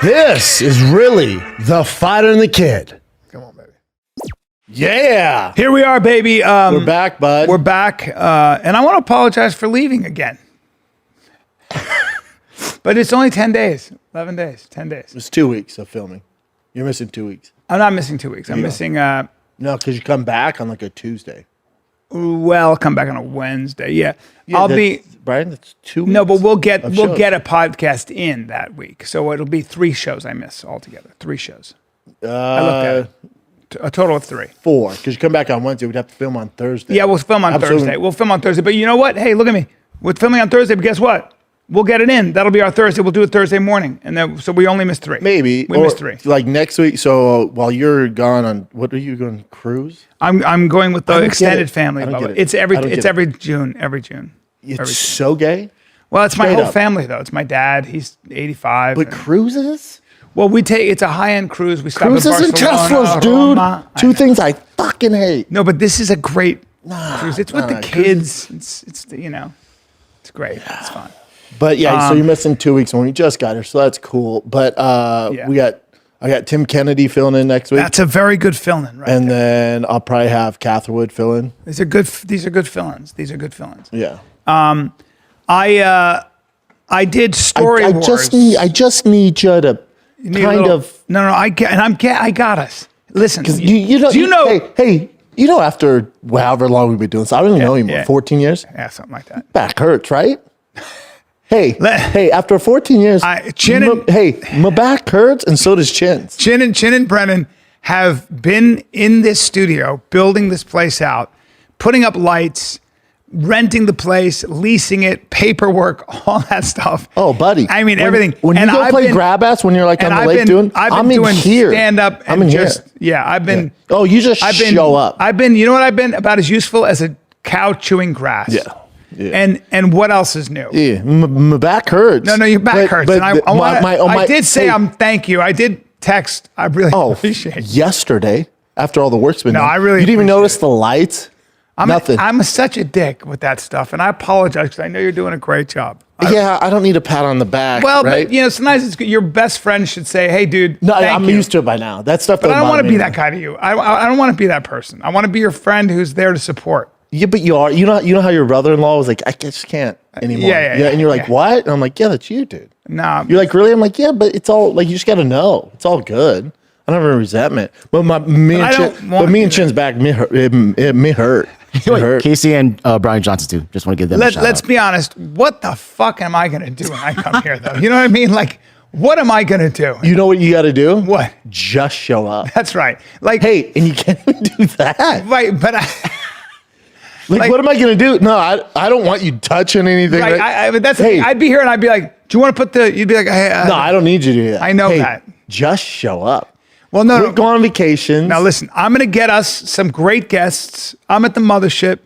This is really the Fighter and the Kid. Come on, baby. Yeah. Here we are, baby. We're back, bud. We're back. And I want to apologize for leaving again. But it's only 10 days, 11 days, 10 days. It's 2 weeks of filming. You're missing 2 weeks. I'm not missing 2 weeks. I'm missing, No, because you come back on like a Tuesday. well, I'll come back on a Wednesday. Yeah. I'll be, Brian, that's 2 weeks. no, but we'll get a podcast in that week. So it'll be 3 shows I miss altogether. 3 shows. I looked at it. A total of 3. 4, because you come back on Wednesday. We'd have to film on Thursday. Yeah, we'll film on Thursday. We'll film on Thursday. But you know what? Hey, look at me. We're filming on Thursday, but guess what? We'll get it in. That'll be our Thursday. We'll do it Thursday morning. And then, so we only missed 3. Maybe. We missed 3. Like next week. So while you're gone on, what are you going, cruise? I'm going with the extended it. family. I don't Bubba. get it. It's every June. Every June. It's so gay. Well, it's my Straight whole up. family though. It's my dad. He's 85. But cruises? Well, it's a high-end cruise. We stop at Cruises and Barcelona, Teslas, dude. Roma. Two things I fucking hate. No, but this is a great cruise. It's with the kids. It's it's great. It's fun. But yeah, so you're missing 2 weeks when we just got here, so that's cool. But I got Tim Kennedy filling in next week. That's a very good fill-in, right? And then I'll probably have Catherwood fill in. These are good fill-ins. Yeah. I did Story I Wars. just need you to I got us. Listen, because do you know? Hey, you know, after however long we've been doing this, I don't even know anymore. yeah. 14 years. Yeah, something like that. Back hurts, right? Hey, after 14 years, my back hurts, and so does Chin's. Chin and Brennan have been in this studio, building this place out, putting up lights, renting the place, leasing it, paperwork, all that stuff. Oh, buddy. I mean, everything. When you go play grab ass when you're like on the lake doing, I've been doing stand up and just, here. I've been. Yeah. Oh, you just show up. You know what I've been about as useful as a cow chewing grass. Yeah. And what else is new? Yeah, my back hurts. No, your back hurts. But And I did say thank you. I did text. I really appreciate it. Yesterday, after all the work's been done. I really You didn't even appreciate notice the lights? Nothing. I'm such a dick with that stuff, and I apologize because I know you're doing a great job. I don't need a pat on the back. Well, right? but sometimes it's good. Your best friend should say, "Hey, dude, No, thank I'm you." used to it by now. That stuff. But I don't want to be that guy to you. I don't want to be that person. I want to be your friend who's there to support. Yeah, but you are. You know how your brother-in-law was like, I just can't anymore. Yeah. And you're like, what? And I'm like, yeah, that's you, dude. Nah. You're like, really? I'm like, yeah, but it's all like you just got to know. It's all good. I don't have any resentment. But me and Chin's back, me hurt. It hurt. Casey and Brian Johnson too. Just want to give them a shout Let's out. be honest. What the fuck am I going to do when I come here, though? You know what I mean? Like, what am I going to do? You know what you got to do? What? Just show up. That's right. Like, hey, and you can't even do that. Right, but Like, what am I going to do? No, I don't want you touching anything. Right. But that's the thing. I'd be here and I'd be like, do you want to put you'd be like, hey. No, I don't need you to do that. I know that. Just show up. Well, no. Quit going on vacations. Now, listen, I'm going to get us some great guests. I'm at the Mothership.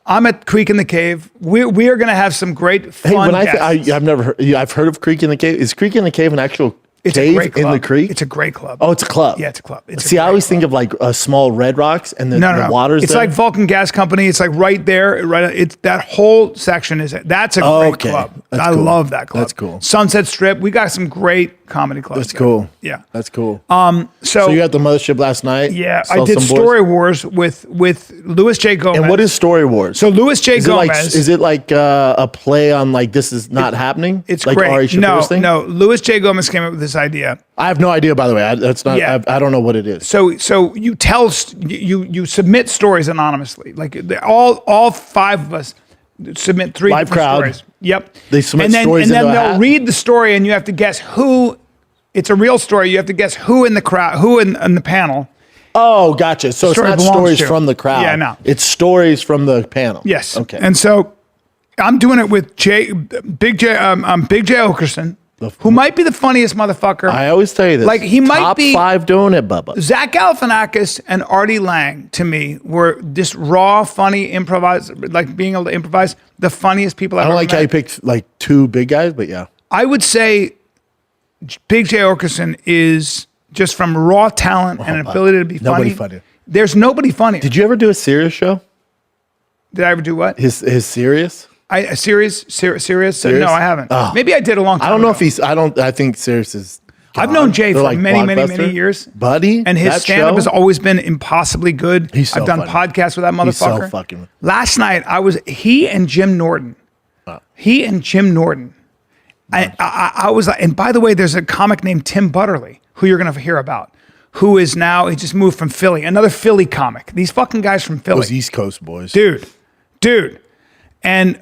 I'm at Creek in the Cave. We are going to have some great fun guests. I've never heard. I've heard of Creek in the Cave. Is Creek in the Cave an actual cave in the creek? It's a great club. Oh, it's a club. Yeah, it's a club. See, I always think of like a small Red Rocks and the water's It's there. like Vulcan Gas Company. It's like right there. Right. It's that whole section is it. That's a great club. I love that club. That's cool. Sunset Strip. We got some great comedy clubs. That's cool. Yeah. That's cool. So you got the Mothership last night? Yeah, I did Story Wars with Louis J. Gomez. And what is Story Wars? So Louis J. Gomez. Is it like a play on like this is not happening? It's like great. Ari Shaffir's thing? No. Louis J. Gomez came up with this idea. I have no idea, by the way. That's not. Yeah. I don't know what it is. So you you submit stories anonymously. Like all 5 of us submit 3 Live different crowd. stories. Yep. They submit stories and then into a they'll hat? read the story, and you have to guess who. It's a real story. You have to guess who in the crowd, who in the panel. Oh, gotcha. So it's not stories from the crowd. Yeah, no. It's stories from the panel. Yes. Okay. And so I'm doing it with Big J Oakerson, who might be the funniest motherfucker. I always tell you this. Like, he might Top be 5 doing it, Bubba. Zach Galifianakis and Artie Lang, to me, were just raw, funny, like being able to improvise, the funniest people I've I don't ever like met. how you picked like 2 big guys, but yeah. I would say Big J Oakerson is just from raw talent and an ability to be funny. Nobody funny. There's nobody funny. Did you ever do a serious show? Did I ever do what? His serious? Serious? No, I haven't. Oh. Maybe I did a long time I don't know ago. if I think serious is. I've known Jay for many years, buddy. And his stand-up has always been impossibly good. I've done podcasts with that motherfucker. He's so fucking. Last night he and Jim Norton. I was like, and by the way, there's a comic named Tim Butterly who you're gonna hear about, who is now, he just moved from Philly, another Philly comic. These fucking guys from Philly. Those East Coast boys. Dude. And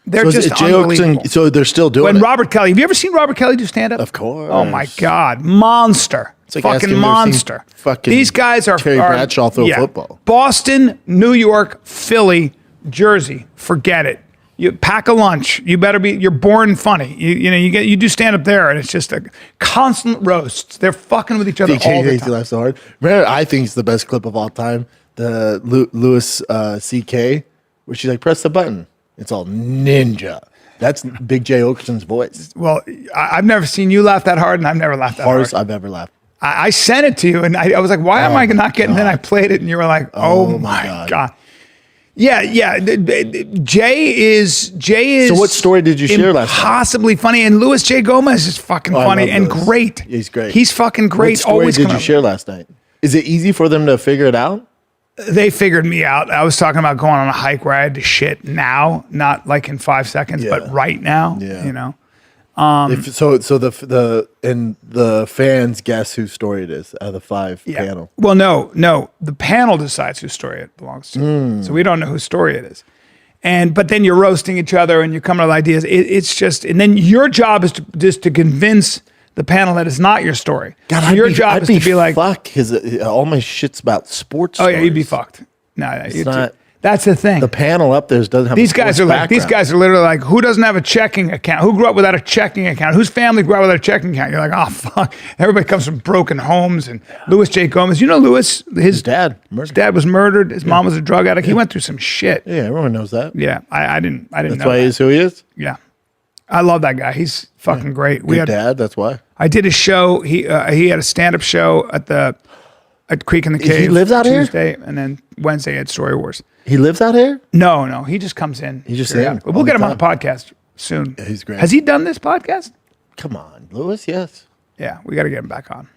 they're just unbelievable. So they're still doing it. Robert Kelly, have you ever seen Robert Kelly do stand-up? Of course. Oh my God. Monster. It's like fucking monster. These guys are Terry Bradshaw throw football. Boston, New York, Philly, Jersey. Forget it. You pack a lunch. You're born funny. You do stand up there, and it's just a constant roast. They're fucking with each other all the time. Laughs so hard. Remember, I think it's the best clip of all time. The Louis C.K. where she's like, press the button. It's all ninja. That's Big J Oakerson's voice. Well, I've never seen you laugh that hard, and I've never laughed that hard. Hardest I've ever laughed. I sent it to you, and I was like, why am I not getting? And then I played it, and you were like, oh my God. Yeah. Jay is. So what story did you share last night? Impossibly funny, and Louis J. Gomez is fucking funny and great. He's great. He's fucking great. What story did you share last night? Is it easy for them to figure it out? They figured me out. I was talking about going on a hike where I had to shit now, not like in 5 seconds, but right now. Yeah. You know. So the fans guess whose story it is out of the 5 panel. Well, no, the panel decides whose story it belongs to. So we don't know whose story it is. But then you're roasting each other and you come up with ideas. It's just, and then your job is to convince the panel that it's not your story. God, so your job is to be like, fuck, because all my shit's about sports. Oh yeah, you'd be fucked. No, it's not. That's the thing. The panel up there doesn't have these guys are literally like, who doesn't have a checking account? Who grew up without a checking account? Whose family grew up without a checking account? You're like, oh fuck. Everybody comes from broken homes. And Louis J. Gomez, you know Louis, his dad was murdered. His mom was a drug addict. He went through some shit. Yeah, everyone knows that. Yeah, I didn't know. That's why he's who he is. Yeah, I love that guy. He's fucking great. Dad. That's why. I did a show. He had a stand-up show at Creek in the Cave. He lives out Tuesday, and then Wednesday at Story Wars. He lives out here? No. He just comes in. He just in? We'll get him on the podcast soon. Yeah, he's great. Has he done this podcast? Come on, Louis. Yes. Yeah, we got to get him back on.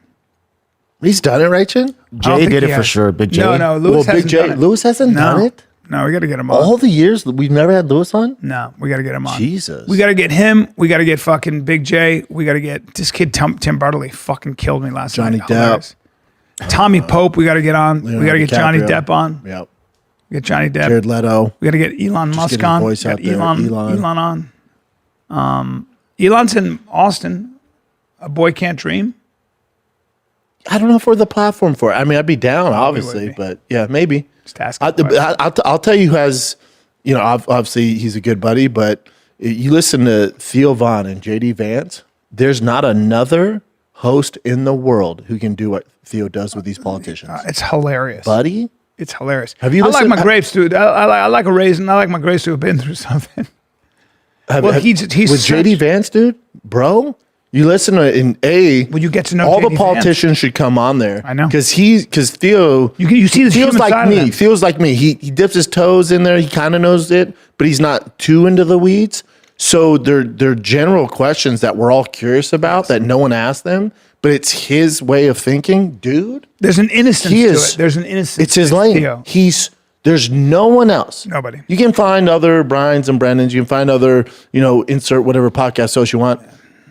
He's done it, right, Chin? Jay did it for sure. Big J. No, Louis hasn't done it. Louis hasn't done it? No, we got to get him on. All the years we've never had Louis on? No, we got to get him on. Jesus. We got to get him. We got to get fucking Big J. We got to get this kid, Tim Butterly, fucking killed me last night. Johnny Depp. Tommy Pope, we got to get on. We got to get Johnny Depp on. Yep. Get Johnny Depp. Jared Leto. We got to get Elon Musk on. Elon on. Elon's in Austin. A Boy Can't Dream. I don't know if we're the platform for it. I mean, I'd be down, obviously, but yeah, maybe. Just ask. I'll tell you who has, obviously he's a good buddy, but you listen to Theo Von and JD Vance, there's not another host in the world who can do what Theo does with these politicians. It's hilarious. Buddy? It's hilarious. Have you listened? I like my grapes, dude. I like a raisin. I like my grapes to have been through something. He's with JD Vance, dude, bro. You listen to when you get to know all JD the politicians Vance. Should come on there. I know because Theo. You see the feels like me. Of him. Feels like me. He dips his toes in there. He kind of knows it, but he's not too into the weeds. So they're general questions that we're all curious about that no one asked them. But it's his way of thinking, dude. There's an innocence to it. There's an innocence. It's his lane. Theo. There's no one else. Nobody. You can find other Bryans and Brendans. You can find other, insert whatever podcast host you want.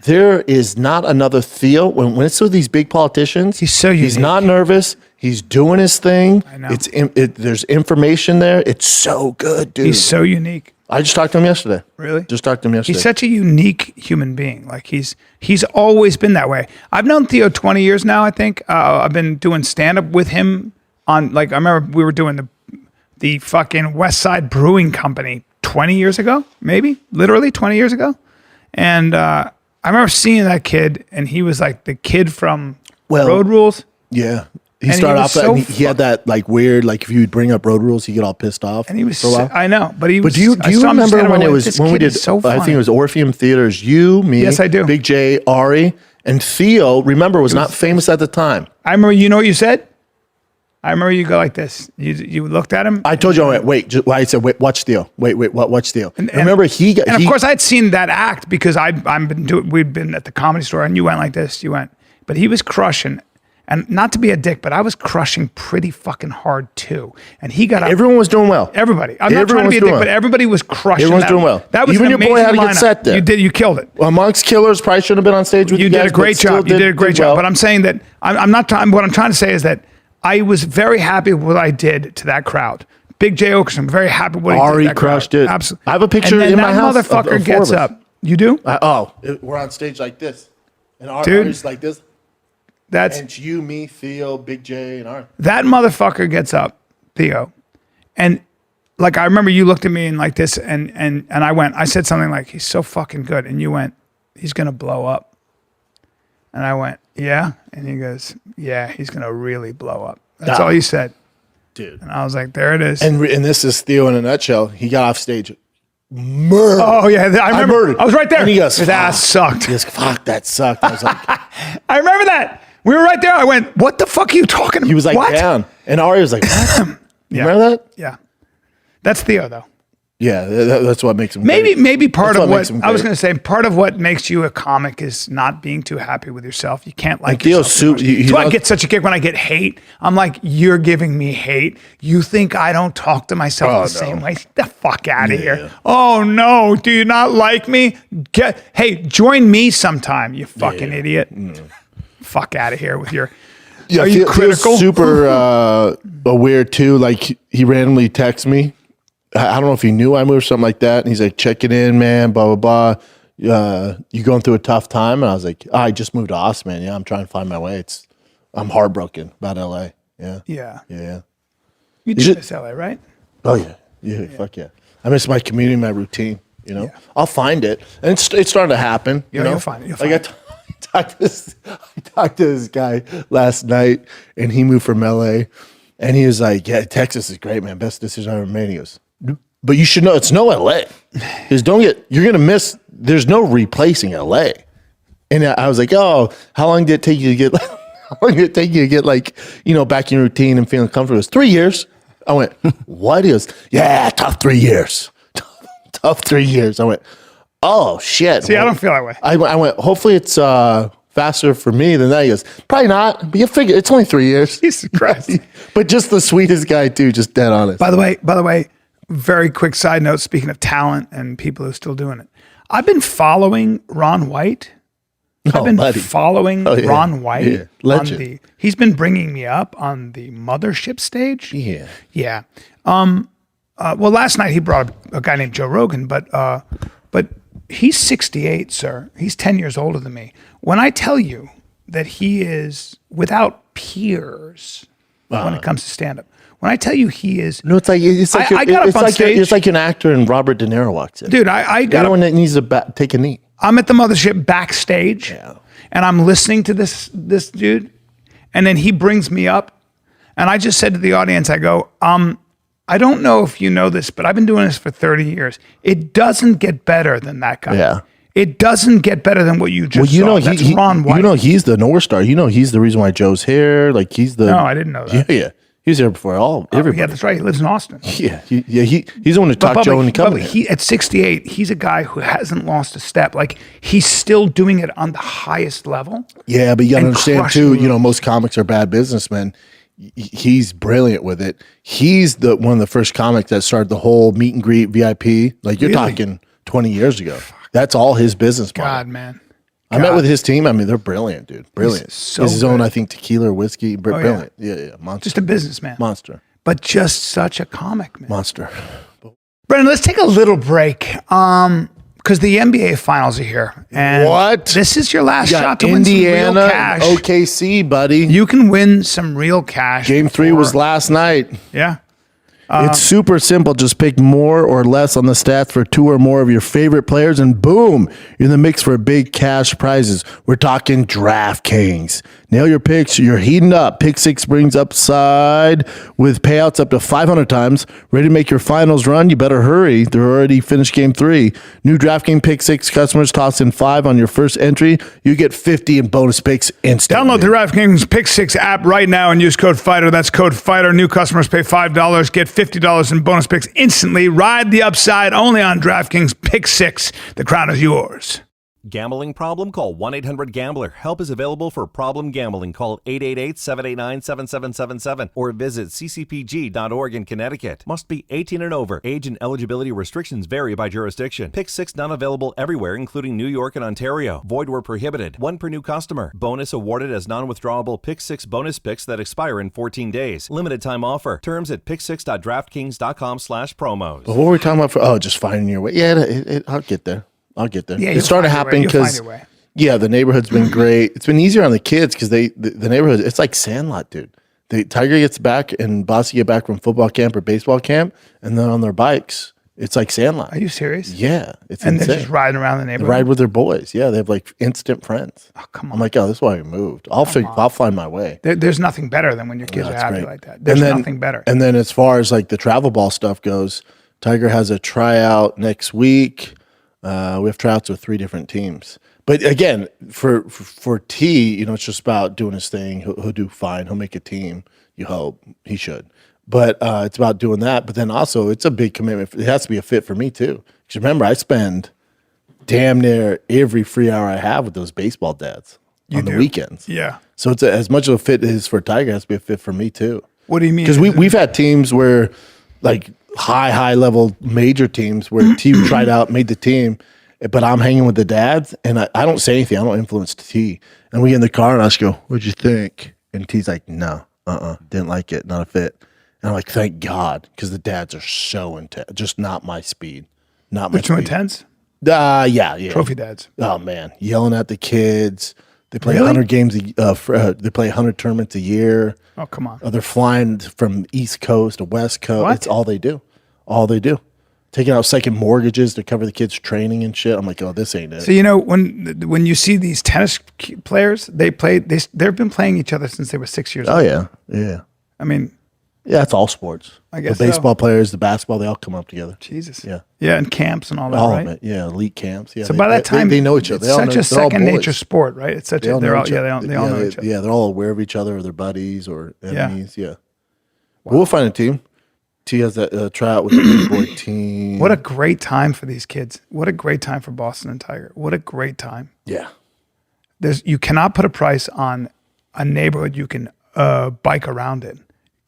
There is not another Theo. When it's with these big politicians, he's so unique. He's not nervous. He's doing his thing. I know. There's information there. It's so good, dude. He's so unique. I just talked to him yesterday. Really? Just talked to him yesterday. He's such a unique human being. Like he's always been that way. I've known Theo 20 years now, I think. I've been doing stand-up with him on, I remember we were doing the fucking West Side Brewing Company 20 years ago, maybe, literally 20 years ago. And I remember seeing that kid, and he was like the kid from Road Rules. Yeah. He started off he had that weird, if you would bring up Road Rules, he'd get all pissed off. And he was, I know, but he was. But do you remember when it was, when we did, so I think it was Orpheum Theaters, you, me, yes, I do. Big J, Ari, and Theo, remember, was not famous at the time. I remember, you know what you said? I remember you go like this. You looked at him. I told you, I said, wait, watch Theo. Watch Theo. And remember, of course, I'd seen that act because we'd been at the Comedy Store, and you went like this. You went, but he was crushing. And not to be a dick, but I was crushing pretty fucking hard too. And he got up. Everyone was doing well. Everybody. I'm not trying to be a dick, but everybody was crushing. Everyone's doing well. That was even an your amazing boy had a lineup. good set there. You killed it. Well, amongst killers, probably shouldn't have been on stage with you guys. You did a great job. You did a great job. But I'm saying that I'm not trying. What I'm trying to say is that I was very happy with what I did to that crowd. Big J Oakerson, very happy with what he did. Ari to that crushed crowd. it. Absolutely. I have a picture in my house. That motherfucker gets up. You do? We're on stage like this, and Dude. Ari's like this. That's and it's you, me, Theo, Big J, and Art. That motherfucker gets up, Theo, and like I remember you looked at me and like this, and I said something like, "He's so fucking good," and you went, "He's gonna blow up," and I went, "Yeah," and he goes, "Yeah, he's gonna really blow up." That's all you said, dude. And I was like, "There it is." And this is Theo in a nutshell. He got off stage. Oh yeah, I remember. I was right there. And he goes, his ass sucked. He goes, "Fuck, that sucked." I was like, I remember that. We were right there. I went, "What the fuck are you talking about?" he was like what? down, and Ari was like, "What?" You remember that? Yeah, that's Theo though. Yeah, that's what makes him. Maybe part of what I was going to say, part of what makes you a comic is not being too happy with yourself. You can't like Theo's yourself. That's why I get such a kick when I get hate. I'm like, you're giving me hate. You think I don't talk to myself the same way? Get the fuck out of here. Oh no, do you not like me? Hey, join me sometime, you fucking idiot. Fuck out of here with your. Yeah, are you critical? Theo's super aware too. Like he randomly texts me. I don't know if he knew I moved or something like that. And he's like, "Check it in, man, blah, blah, blah. You going through a tough time?" And I was like, I just moved to Austin, man. Yeah, I'm trying to find my way. I'm heartbroken about LA. Yeah. Yeah. Yeah. You did miss LA, right? Oh, yeah. Yeah. Fuck yeah. I miss my community, my routine, you know? Yeah. I'll find it. And it's starting to happen. You know? You'll find it. You'll find it. I talked to this guy last night, and he moved from LA. And he was like, "Yeah, Texas is great, man. Best decision I ever made." He goes, "But you should know it's no LA. Because you're going to miss, there's no replacing LA." And I was like, "Oh, how long did it take you to get like, you know, back in your routine and feeling comfortable?" It was 3 years. I went, "What?" He goes, "Yeah, tough 3 years. Tough 3 years." I went, "Oh, shit." See, I don't feel that way. I went, "Hopefully it's faster for me than that." He goes, "Probably not, but you figure it's only 3 years." Jesus Christ. But just the sweetest guy too, just dead honest. By the way, very quick side note, speaking of talent and people who are still doing it. I've been following Ron White. Following Ron White. Yeah. Legend. He's been bringing me up on the Mothership stage. Yeah. Yeah. Well, last night he brought a guy named Joe Rogan, but he's 68, sir. He's 10 years older than me. When I tell you that he is without peers when it comes to stand-up, when I tell you he is... No, it's like I got up on stage. It's like an actor and Robert De Niro walks in. Dude, I got Anyone that needs to take a knee. I'm at the Mothership backstage, and I'm listening to this dude, and then he brings me up, and I just said to the audience, I go, I don't know if you know this, but I've been doing this for 30 years. It doesn't get better than that guy. Yeah. It doesn't get better than what you just saw. That's Ron White. You know, he's the North Star. You know, he's the reason why Joe's here. Like, he's the... No, I didn't know that. Yeah. He was here before everybody. Yeah, that's right. He lives in Austin. Yeah. He's the one who taught Joe into coming here. At 68, he's a guy who hasn't lost a step. Like, he's still doing it on the highest level. Yeah, but you got to understand, too, you know, most comics are bad businessmen. He's brilliant with it. He's one of the first comics that started the whole meet and greet VIP. Like, you're talking 20 years ago. That's all his business model. God, man. I met with his team. I mean, they're brilliant, dude. Brilliant. So his own, I think, tequila or whiskey. Brilliant. Yeah. Monster. Just a businessman. Monster. But just such a comic, man. Monster. Brendan, let's take a little break. Because the NBA finals are here. And what? This is your last shot to Indiana, win some real cash. OKC, buddy. You can win some real cash. Game 3 was last night. Yeah. It's super simple. Just pick more or less on the stats for 2 or more of your favorite players, and boom, you're in the mix for big cash prizes. We're talking DraftKings. Nail your picks. You're heating up. Pick 6 brings upside with payouts up to 500 times. Ready to make your finals run? You better hurry. They're already finished Game 3. New DraftKings Pick 6 customers toss in 5 on your first entry. You get 50 in bonus picks instantly. Download the DraftKings Pick 6 app right now and use code FIGHTER. That's code FIGHTER. New customers pay $5. Get $50 in bonus picks instantly. Ride the upside only on DraftKings Pick 6. The crown is yours. Gambling problem? Call 1-800-GAMBLER. Help is available for problem gambling. Call 888-789-7777 or visit ccpg.org in Connecticut. Must be 18 and over. Age and eligibility restrictions vary by jurisdiction. Pick 6 not available everywhere, including New York and Ontario. Void where prohibited. 1 per new customer. Bonus awarded as non-withdrawable Pick 6 bonus picks that expire in 14 days. Limited time offer. Terms at pick6.draftkings.com/promos. But what were we talking about? Just finding your way. Yeah, I'll get there. Yeah, it started happening because the neighborhood's been great. It's been easier on the kids because the neighborhood, it's like Sandlot, dude. Tiger gets back and Bossy get back from football camp or baseball camp, and then on their bikes, it's like Sandlot. Are you serious? Yeah, it's and insane. They're just riding around the neighborhood. They ride with their boys. Yeah, they have like instant friends. Oh, come on. I'm like, oh, that's why we moved. I'll find my way. There's nothing better than when your kids are happy like that. There's nothing better. And then as far as like the travel ball stuff goes, Tiger has a tryout next week. We have tryouts with 3 different teams. But again, for T, it's just about doing his thing. He'll do fine. He'll make a team. You hope he should. But it's about doing that. But then also, it's a big commitment. It has to be a fit for me too. Because remember, I spend damn near every free hour I have with those baseball dads on the weekends. Yeah. So it's as much of a fit as for Tiger, it has to be a fit for me too. What do you mean? Because we've had teams where like high level major teams where T tried out, made the team, but I'm hanging with the dads and I don't say anything. I don't influence T. And we get in the car and I just go, "What'd you think?" And T's like, "No, didn't like it, not a fit." And I'm like, "Thank God," because the dads are so intense, just not my speed, not my They're too speed. intense. Yeah. Trophy dads. Oh man, yelling at the kids. They play Really? 100 games. They play 100 tournaments a year. Oh, come on. They're flying from East Coast to West Coast. What? It's all they do. Taking out second mortgages to cover the kids' training and shit. I'm like, oh, this ain't it. So when you see these tennis players, they've been playing each other since they were 6 years old. Oh yeah. I mean, yeah, it's all sports. I guess the baseball players, the basketball, they all come up together. Jesus. Yeah. Yeah, and camps and all that, All right? of it. Yeah, elite camps. Yeah. So by that time, they know each other. It's such a second nature sport, right? It's such They all they know all each other. they all know each other. Yeah, they're all aware of each other or their buddies or enemies. Yeah. We'll find a team. T has that tryout with the big boy team. What a great time for these kids. What a great time for Boston and Tiger. What a great time. Yeah. You cannot put a price on a neighborhood you can bike around in.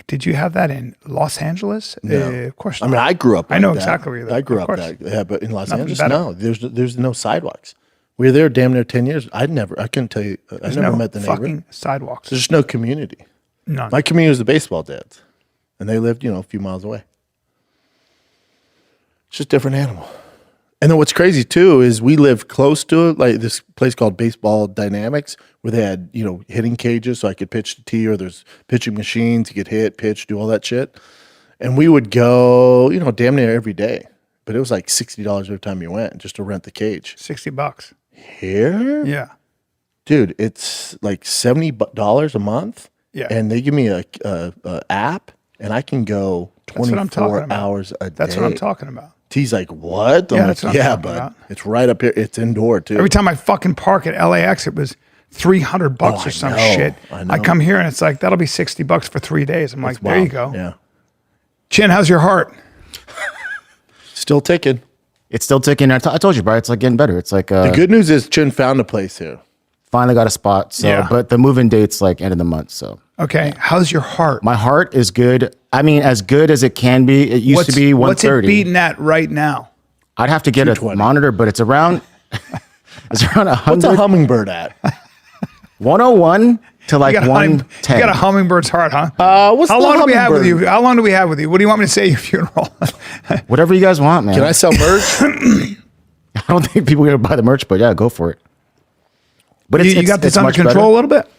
Did you have that in Los Angeles? No. Of course not. I mean, I grew up like I know that. exactly where you live. I grew Of up course. that. Yeah, but in Los Nothing Angeles, better. no. There's no sidewalks. We were there damn near 10 years. I couldn't tell you. I There's never no met the neighbor. fucking sidewalks. There's just no community. None. My community was the baseball dads. And they lived, a few miles away. It's just a different animal. And then what's crazy too is we live close to it, like this place called Baseball Dynamics, where they had, hitting cages so I could pitch to T, or there's pitching machines, you could hit, pitch, do all that shit. And we would go, damn near every day. But it was like $60 every time you went just to rent the cage. $60. Here? Yeah. Dude, it's like $70 a month. Yeah. And they give me a app and I can go That's what I'm talking 24 about. hours a day. That's what I'm talking about. T's like, what? I'm Yeah, like, that's what I'm talking bud. about. It's right up here. It's indoor too. Every time I fucking park at LAX, it was $300 Oh, or some know. shit. I know. I come here and it's like, that'll be $60 for 3 days. I'm like, It's there you wild. go. Yeah. Chin, how's your heart? Still ticking. It's still ticking. I told you, bro. It's like getting better. It's like The good news is Chin found a place here. finally got a spot. So, Yeah. but the move-in date's like end of the month. So Okay. How's your heart? my heart is good. I mean, as good as it can be. It used to be What's it 130. beating at right now? I'd have to get a 220. monitor, but it's around. It's around What's a 100, hummingbird at? 101 to like You got, you 110. got a hummingbird's heart, huh? What's How the long do we have with hummingbird? you? How long do we have with you? What do you want me to say at your funeral? Whatever you guys want, man. Can I sell merch? I don't think people are gonna buy the merch, but yeah, go for it. But you got this it's under much control better. a little bit?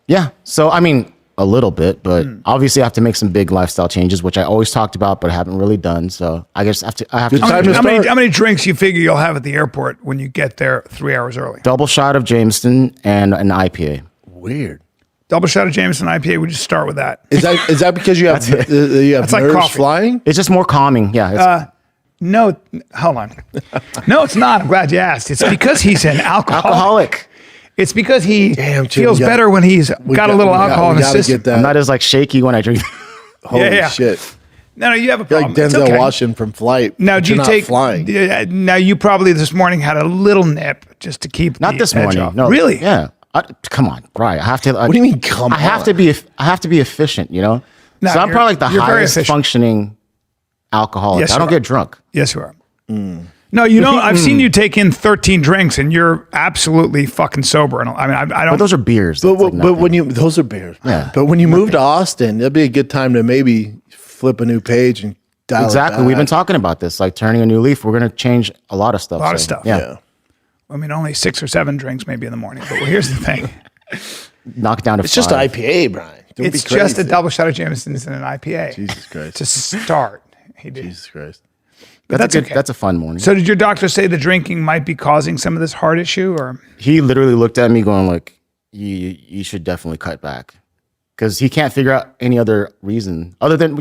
Yeah. So I mean, a little bit, but obviously I have to make some big lifestyle changes, which I always talked about, but I haven't really done. So I guess I have to Good time to How start. many drinks you figure you'll have at the airport when you get there 3 hours early? double shot of Jameson and an IPA. Weird. Double shot of Jameson IPA. We just start with that. Is that because you have you have That's like nerves coffee. flying? It's just more calming. Yeah. It's No, hold on. No, it's not. I'm glad you asked. It's because he's an alcoholic. It's because he Damn, Jim, feels we got- better when he's got a little alcohol in we his gotta system. get that. I'm not as like shaky when I drink. Holy Yeah. shit. No, you have a You're problem. like It's Denzel okay. Washington from Flight. Now, but do you you're not take flying? Now, you probably this morning had a little nip just to keep Not the this edge morning. off. No, Really? Yeah. Come on, Brian. I have to. What do you mean? Come on. I have to be efficient. You know. No, so I'm you're- probably like the you're very highest efficient. functioning alcoholic. Yes, I you don't are. get drunk. Yes, you are. No, you don't. I've seen you take in 13 drinks, and you're absolutely fucking sober. And I mean, I But don't. those are beers. But, That's like but when nothing. those are beers. Yeah. But when you move to Austin, it'll be a good time to maybe flip a new page and dial Exactly. it We've been back. talking about this, like turning a new leaf. We're going to change a lot of stuff. A lot of stuff. Yeah. Yeah. I mean, only 6 or 7 drinks maybe in the morning. But here's the thing: Knock it down to It's just an 5. IPA, Brian. Don't it's be crazy. just a double shot of Jameson's and an IPA. Jesus Christ. To start, he did. Jesus Christ. But That's that's a good, okay. That's a fun morning. So, did your doctor say the drinking might be causing some of this heart issue, or? He literally looked at me going like, you should definitely cut back. Because he can't figure out any other reason other than,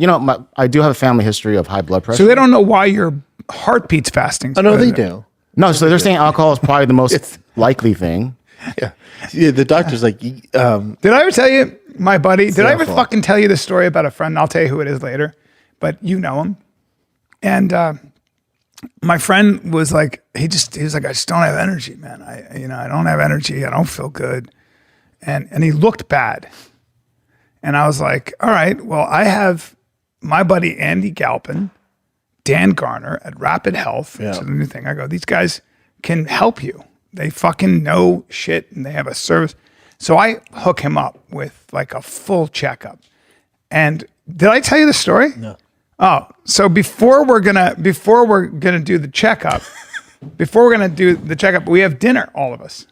I do have a family history of high blood pressure. So they don't know why your heart beats fasting. I know they do. No, so they're saying alcohol is probably the most likely thing. Yeah. Yeah. The doctor's like, Did I ever tell you, my buddy? Did I ever awful. fucking tell you the story about a friend? I'll tell you who it is later, but you know him. And my friend was like, he was like, I just don't have energy, man. I don't have energy. I don't feel good, and he looked bad. And I was like, all right, well, I have my buddy Andy Galpin, Dan Garner at Rapid Health. Yeah. So the new thing, I go, these guys can help you. They fucking know shit and they have a service. So I hook him up with like a full checkup. And did I tell you the story? No. Oh, so before we're gonna do the checkup, we have dinner, all of us.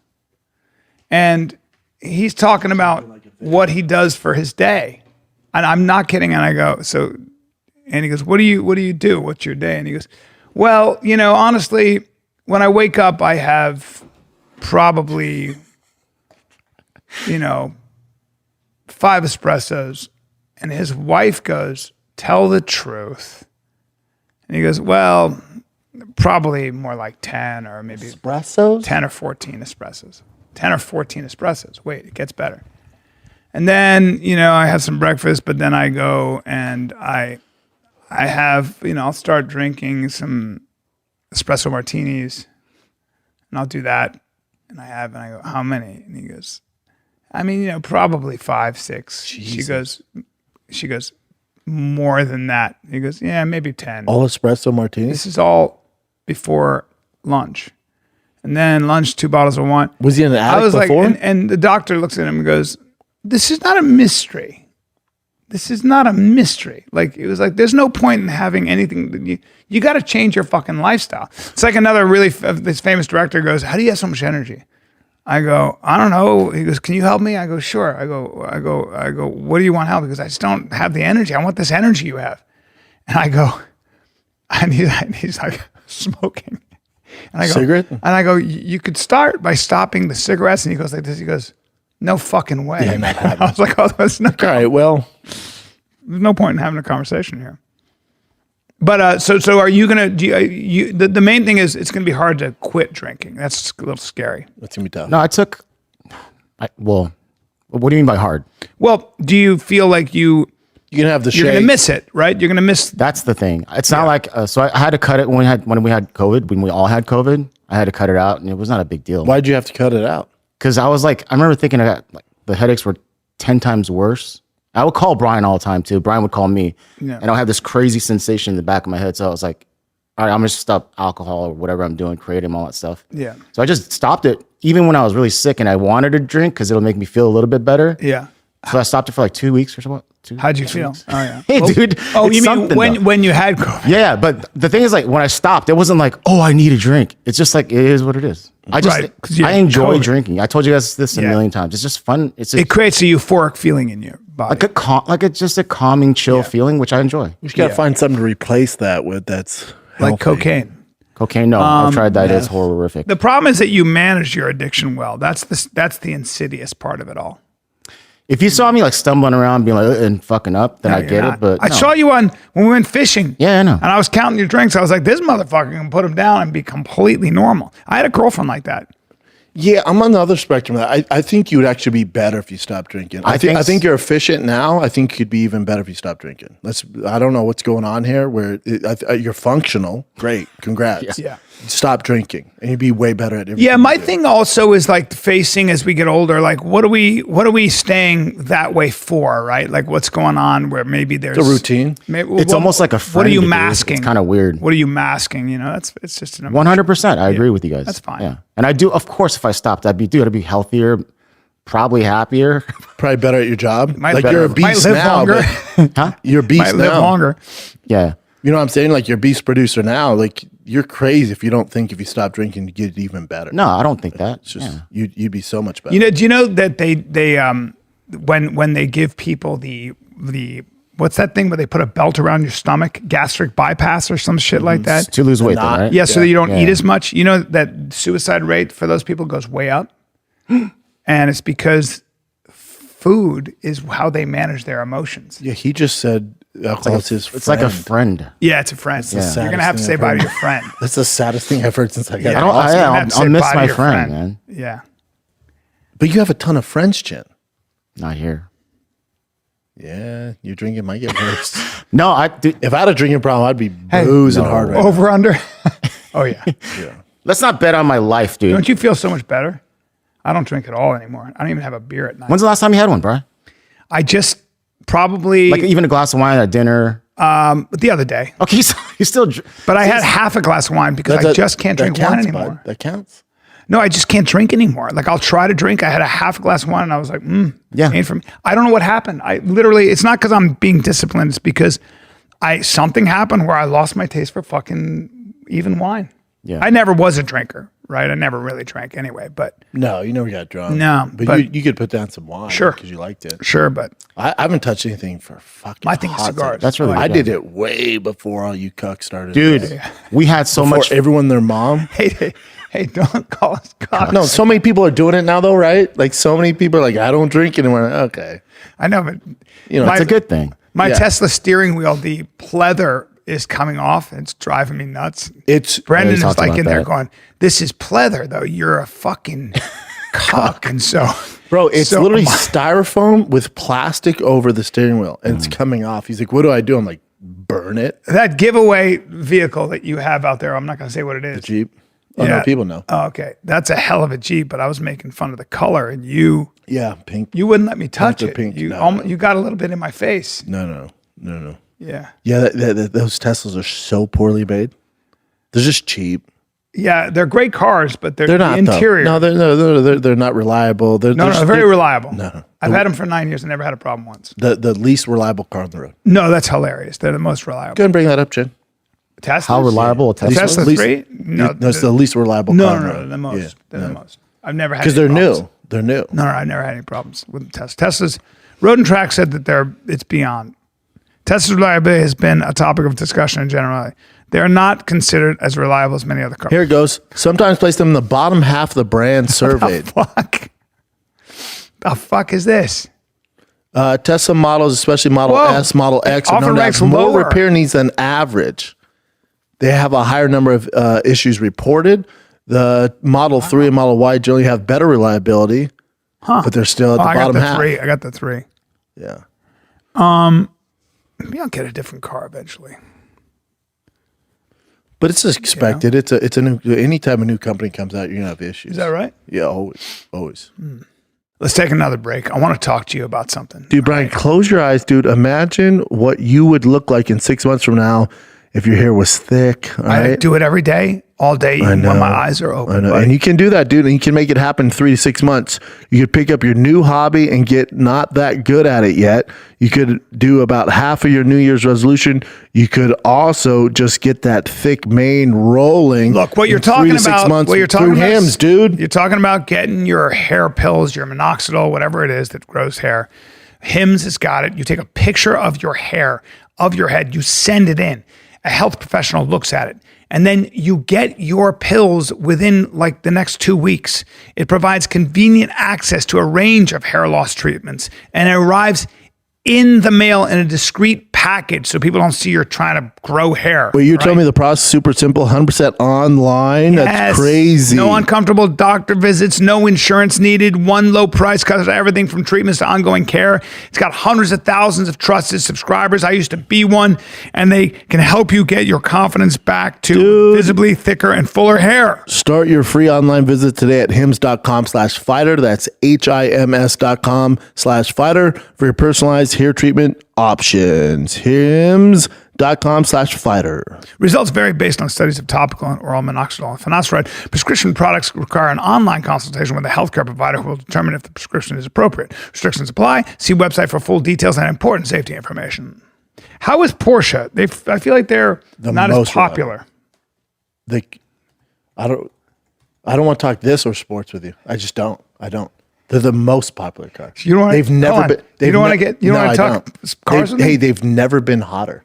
And he's talking about what he does for his day. And I'm not kidding. And I go, and he goes, what do you do? What's your day? And he goes, well, honestly, when I wake up, I have probably, 5 espressos. And his wife goes, tell the truth. And he goes, well, probably more like 10 or maybe espressos? 10 or 14 espressos. 10 or 14 espressos. Wait, it gets better. And then, I have some breakfast, but then I go and I have, I'll start drinking some espresso martinis and I'll do that. And I go, how many? And he goes, I mean, probably 5, 6. Jesus. She goes, more than that. He goes, yeah, maybe 10. All espresso martinis? This is all before lunch. And then lunch, 2 bottles of wine. Was he in an attic I was before? like, and the doctor looks at him and goes, this is not a mystery. This is not a mystery. Like, it was like, there's no point in having anything. You got to change your fucking lifestyle. It's like another this famous director goes, how do you have so much energy? I go, I don't know. He goes, can you help me? I go, sure. I go, what do you want help? Because I just don't have the energy. I want this energy you have. And I go, and he's like smoking. And I go, Cigarette? And I go, you could start by stopping the cigarettes. And he goes like this. He goes, no fucking way. Yeah, not happening. I was like, oh, that's not. All right, well, There's no point in having a conversation here. But so are you gonna? The main thing is it's gonna be hard to quit drinking. That's a little scary. that's going to be tough. No, well, what do you mean by hard? Well, do you feel like You're going to have the you're gonna shakes. miss it, right? You're gonna miss. That's the thing. It's not like, so I had to cut it when we had COVID, when we all had COVID, I had to cut it out and it was not a big deal. Why'd you have to cut it out? Cause I was like, I remember thinking the headaches were 10 times worse. I would call Brian all the time too. Brian would call me and I'll have this crazy sensation in the back of my head. So I was like, all right, I'm gonna stop alcohol or whatever I'm doing, kratom, all that stuff. Yeah. So I just stopped it even when I was really sick and I wanted to drink cause it'll make me feel a little bit better. Yeah. So I stopped it for like 2 weeks or something. How'd you feel? Oh yeah. Hey, dude. Oh, it's you mean something, though. when you had COVID? Yeah, but the thing is, like, when I stopped, it wasn't like, oh, I need a drink. It's just like, it is what it is. Right, 'cause you I had enjoy COVID. drinking. I told you guys this a Yeah. million times. It's just fun. It creates a euphoric feeling in your body. it's just a calming, chill feeling, which I enjoy. You just got to find something to replace that with that's like healthy. cocaine. Cocaine, no, I've tried that. It's horrific. The problem is that you manage your addiction well. That's the insidious part of it all. If you saw me like stumbling around, being like, and fucking up, then I You're get not. it. But I no. saw you when we went fishing. Yeah, I know. And I was counting your drinks. I was like, this motherfucker can put them down and be completely normal. I had a girlfriend like that. Yeah, I'm on the other spectrum. I think you would actually be better if you stopped drinking. I think you're efficient now. I think you'd be even better if you stopped drinking. I don't know what's going on here. You're functional. Great, congrats. Yeah. Stop drinking, and you'd be way better at everything. Yeah, my thing also is like facing as we get older. Like, what are we staying that way for? Right? Like, what's going on where maybe there's a routine. It's almost like a friend. What are you masking? It's kind of weird. What are you masking? You know, it's just an 100%. I agree with you guys. That's fine. Yeah, and I do. Of course, if I stopped, I'd be healthier, probably happier, probably better at your job. Might you're a beast live now. Longer. Huh? You're a beast Might now. live longer. Yeah. You know what I'm saying? Like, you're a beast producer now. Like, you're crazy if you don't think if you stop drinking, you get even better. No, I don't think that. It's just you'd be so much better. You know? Do you know that they when they give people the what's that thing where they put a belt around your stomach, gastric bypass or some shit like that? To lose weight, though, right? Yeah, so that you don't eat as much. You know that suicide rate for those people goes way up, and it's because food is how they manage their emotions. Yeah, he just said alcohol is his friend. It's like a friend. Yeah, it's a friend. You're gonna have to say bye to your friend. That's the saddest thing I've heard since I got I'll miss my friend, man. Yeah. But you have a ton of friends, Jen. Not here. Yeah, your drinking might get worse. No, if I had a drinking problem, I'd be boozing hard right Over under. Oh yeah. Let's not bet on my life, dude. Don't you feel so much better? I don't drink at all anymore. I don't even have a beer at night. When's the last time you had one, bro? I just probably like even a glass of wine at dinner. The other day. Okay, you still. But I had half a glass of wine because I just can't drink wine anymore. Bud. That counts. No, I just can't drink anymore. Like I'll try to drink. I had a half a glass of wine and I was like, yeah, ain't for me. I don't know what happened. I literally, it's not because I'm being disciplined. It's because something happened where I lost my taste for fucking even wine. Yeah. I never was a drinker, right? I never really drank anyway, but. No, you never got drunk. No. But you could put down some wine. Sure. Because you liked it. Sure, but. I haven't touched anything for fucking I think cigars. That's really good. I did it way before all you cucks started. Dude, we had so before much. Everyone, their mom. Hey, don't call us cucks. No, so many people are doing it now, though, right? Like, so many people are like, I don't drink anymore. Okay. I know, but. You know, it's a good thing. My Tesla steering wheel, the pleather is coming off. It's driving me nuts. Brendan is like in there going, this is pleather, though. You're a fucking cock. And so. Bro, it's literally styrofoam with plastic over the steering wheel, and it's coming off. He's like, what do I do? I'm like, burn it. That giveaway vehicle that you have out there, I'm not going to say what it is. The Jeep. Oh, no, people know. Oh, okay. That's a hell of a Jeep, but I was making fun of the color, and you. Yeah, pink. You wouldn't let me touch it. Pink. You got a little bit in my face. No. Yeah. Yeah, those Teslas are so poorly made. They're just cheap. Yeah, they're great cars, but they're not the interior. No, they're not reliable. They're very reliable. No. I've had them for 9 years and never had a problem once. The least reliable car on the road. No, that's hilarious. They're the most reliable. Go ahead and bring that up, Jen. Tesla. How reliable a Tesla? Tesla 3? No, it's the least reliable car on the road. No, the most. Yeah, They're the most. I've never had because they're new. They're new. No, I've never had any problems with Tesla's. Road and Track said that it's beyond. Tesla's reliability has been a topic of discussion in general. They are not considered as reliable as many other cars. Here it goes. Sometimes place them in the bottom half of the brand surveyed. The fuck is this? Tesla models, especially Model S, Model X, are known to have more repair needs than average. They have a higher number of issues reported. The Model 3 and Model Y generally have better reliability, but they're still at the bottom half. I got the 3. Yeah. Maybe I'll get a different car eventually. But it's expected. You know? It's a new. Anytime a new company comes out, you're gonna have issues. Is that right? Yeah, always. Let's take another break. I want to talk to you about something. Dude, Brian, close your eyes, dude. Imagine what you would look like in 6 months from now if your hair was thick. I do it every day, all day, even when my eyes are open. I know. And you can do that, dude. And you can make it happen in 3 to 6 months. You could pick up your new hobby and get not that good at it yet. You could do about half of your New Year's resolution. You could also just get that thick mane rolling. Look, what you're talking about, 3 to 6 months what you're talking through about, Hims, dude. You're talking about getting your hair pills, your minoxidil, whatever it is that grows hair. Hims has got it. You take a picture of your hair, of your head, you send it in. A health professional looks at it, and then you get your pills within like the next 2 weeks. It provides convenient access to a range of hair loss treatments, and it arrives in the mail in a discreet package package so people don't see you're trying to grow hair. But you're telling me the process is super simple, 100% online? Yes. That's crazy. No uncomfortable doctor visits, no insurance needed, one low price covers everything from treatments to ongoing care. It's got hundreds of thousands of trusted subscribers. I used to be one, and they can help you get your confidence back to visibly thicker and fuller hair. Start your free online visit today at hims.com/fighter. That's HIMS.com/fighter for your personalized hair treatment options. hims.com/fighter. Results vary based on studies of topical and oral minoxidil and finasteride. Prescription products require an online consultation with a healthcare provider who will determine if the prescription is appropriate. Restrictions apply. See website for full details and important safety information. How is Porsche? I feel like they're not as popular. I don't want to talk this or sports with you. I just don't. I don't. They're the most popular car. You don't. They've never been. You don't want to get. You don't want to talk cars with me? Hey, they've never been hotter.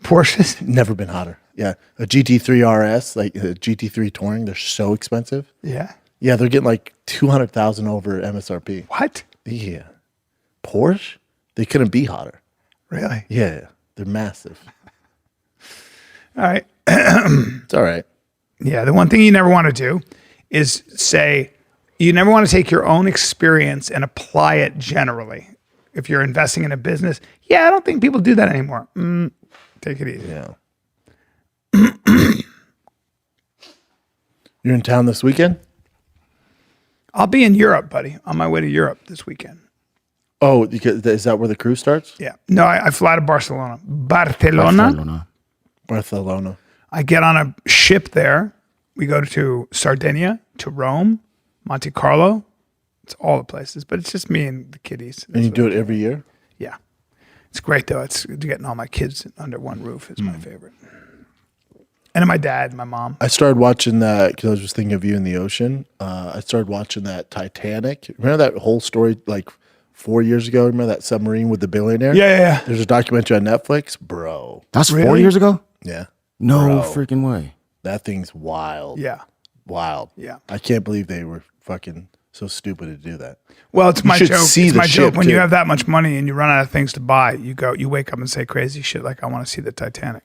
Porsches Never been hotter. Yeah, a GT3 RS, like a GT3 Touring, they're so expensive. Yeah. Yeah, they're getting like 200,000 over MSRP. What? Yeah, Porsche, they couldn't be hotter. Really? Yeah, they're massive. All right. It's all right. Yeah. The one thing you never want to do is say you never want to take your own experience and apply it generally. If you're investing in a business, yeah, I don't think people do that anymore. Take it easy. Yeah. You're in town this weekend? I'll be in Europe, buddy. On my way to Europe this weekend. Oh, is that where the cruise starts? Yeah. No, I fly to Barcelona. Barcelona. Barcelona. I get on a ship there. We go to Sardinia, to Rome, Monte Carlo. It's all the places, but it's just me and the kiddies. And you do it every year? Yeah. It's great, though. It's getting all my kids under one roof is my favorite. And my dad, my mom. I started watching that because I was just thinking of you in the ocean. I started watching that Titanic. Remember that whole story like 4 years ago? Remember that submarine with the billionaire? Yeah. There's a documentary on Netflix. Bro. That's 4 Really? years ago? Yeah. No freaking way. That thing's wild. Yeah. Wild. Yeah. I can't believe they were fucking so stupid to do that. Well, it's my should joke. see It's the my joke. ship, When you too. have that much money and you run out of things to buy, you wake up and say crazy shit like, I want to see the Titanic.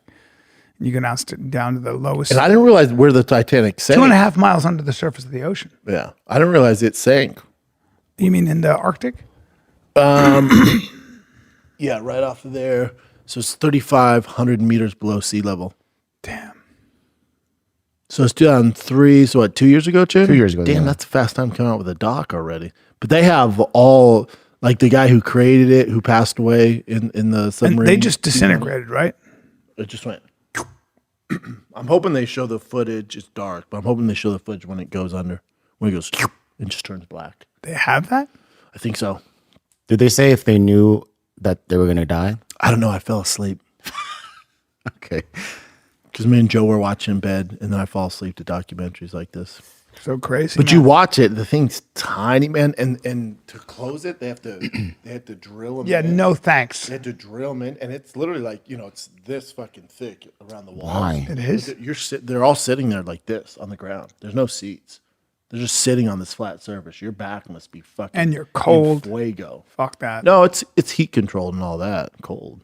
You go down to the lowest. And I didn't realize where the Titanic sank. 2.5 miles under the surface of the ocean. Yeah. I didn't realize it sank. You mean in the Arctic? Yeah, right off of there. So it's 3,500 meters below sea level. Damn. So it's 2003. So what, 2 years ago, Chin? 2 years ago, Damn, yeah. that's a fast time coming out with a doc already. But they have all, like the guy who created it, who passed away in the submarine. And they just disintegrated, right? It just went. I'm hoping they show the footage. It's dark, but I'm hoping they show the footage when it goes under. When it goes, it just turns black. They have that? I think so. Did they say if they knew that they were going to die? I don't know. I fell asleep. Okay. Because me and Joe were watching in bed, and then I fall asleep to documentaries like this. So crazy. But man. you watch it, the thing's tiny, man, and to close it, they have to drill them. Yeah, in. no thanks. They had to drill them in, and it's literally like it's this fucking thick around the walls. Why? It is? They're all sitting there like this on the ground. There's no seats. They're just sitting on this flat surface. Your back must be fucking. And you're cold. in fuego. Fuck that. No, it's heat controlled and all that. Cold.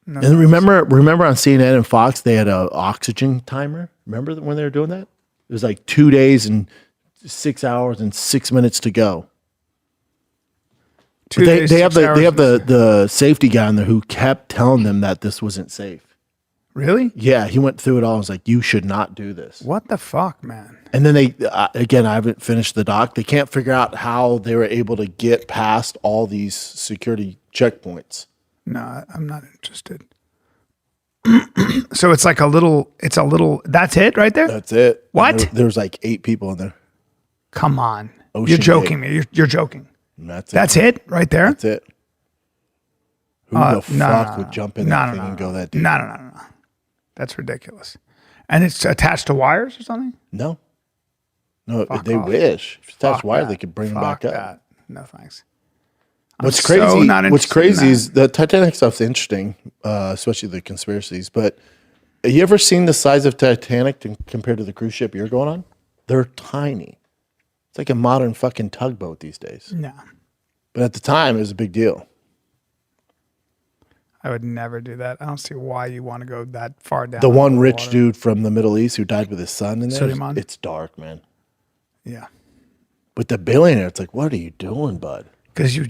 No, and remember on CNN and Fox, they had an oxygen timer. Remember when they were doing that? It was like 2 days and 6 hours and 6 minutes to go. They have the safety guy in there who kept telling them that this wasn't safe. Really? Yeah, he went through it all and was like, you should not do this. What the fuck, man? And then they, again, I haven't finished the doc. They can't figure out how they were able to get past all these security checkpoints. No, I'm not interested. So it's like a little, that's it right there? That's it. What? There was like 8 people in there. Come on. Ocean You're joking me. You're joking. And that's it. That's it right there? That's it. Who the fuck would jump in that thing and go that deep? No. That's ridiculous. And it's attached to wires or something? No. No, Fuck they off. wish. If it's attached Fuck wire, that. they could bring them Fuck back up. that. No thanks. What's so crazy? not What's interested in crazy that. is the Titanic stuff's interesting, especially the conspiracies. But have you ever seen the size of Titanic compared to the cruise ship you're going on? They're tiny. It's like a modern fucking tugboat these days. No. But at the time, it was a big deal. I would never do that. I don't see why you want to go that far down. The one rich water. dude from the Middle East who died with his son in there. Suleiman? It's dark, man. Yeah. But the billionaire, it's like, what are you doing, bud? Because you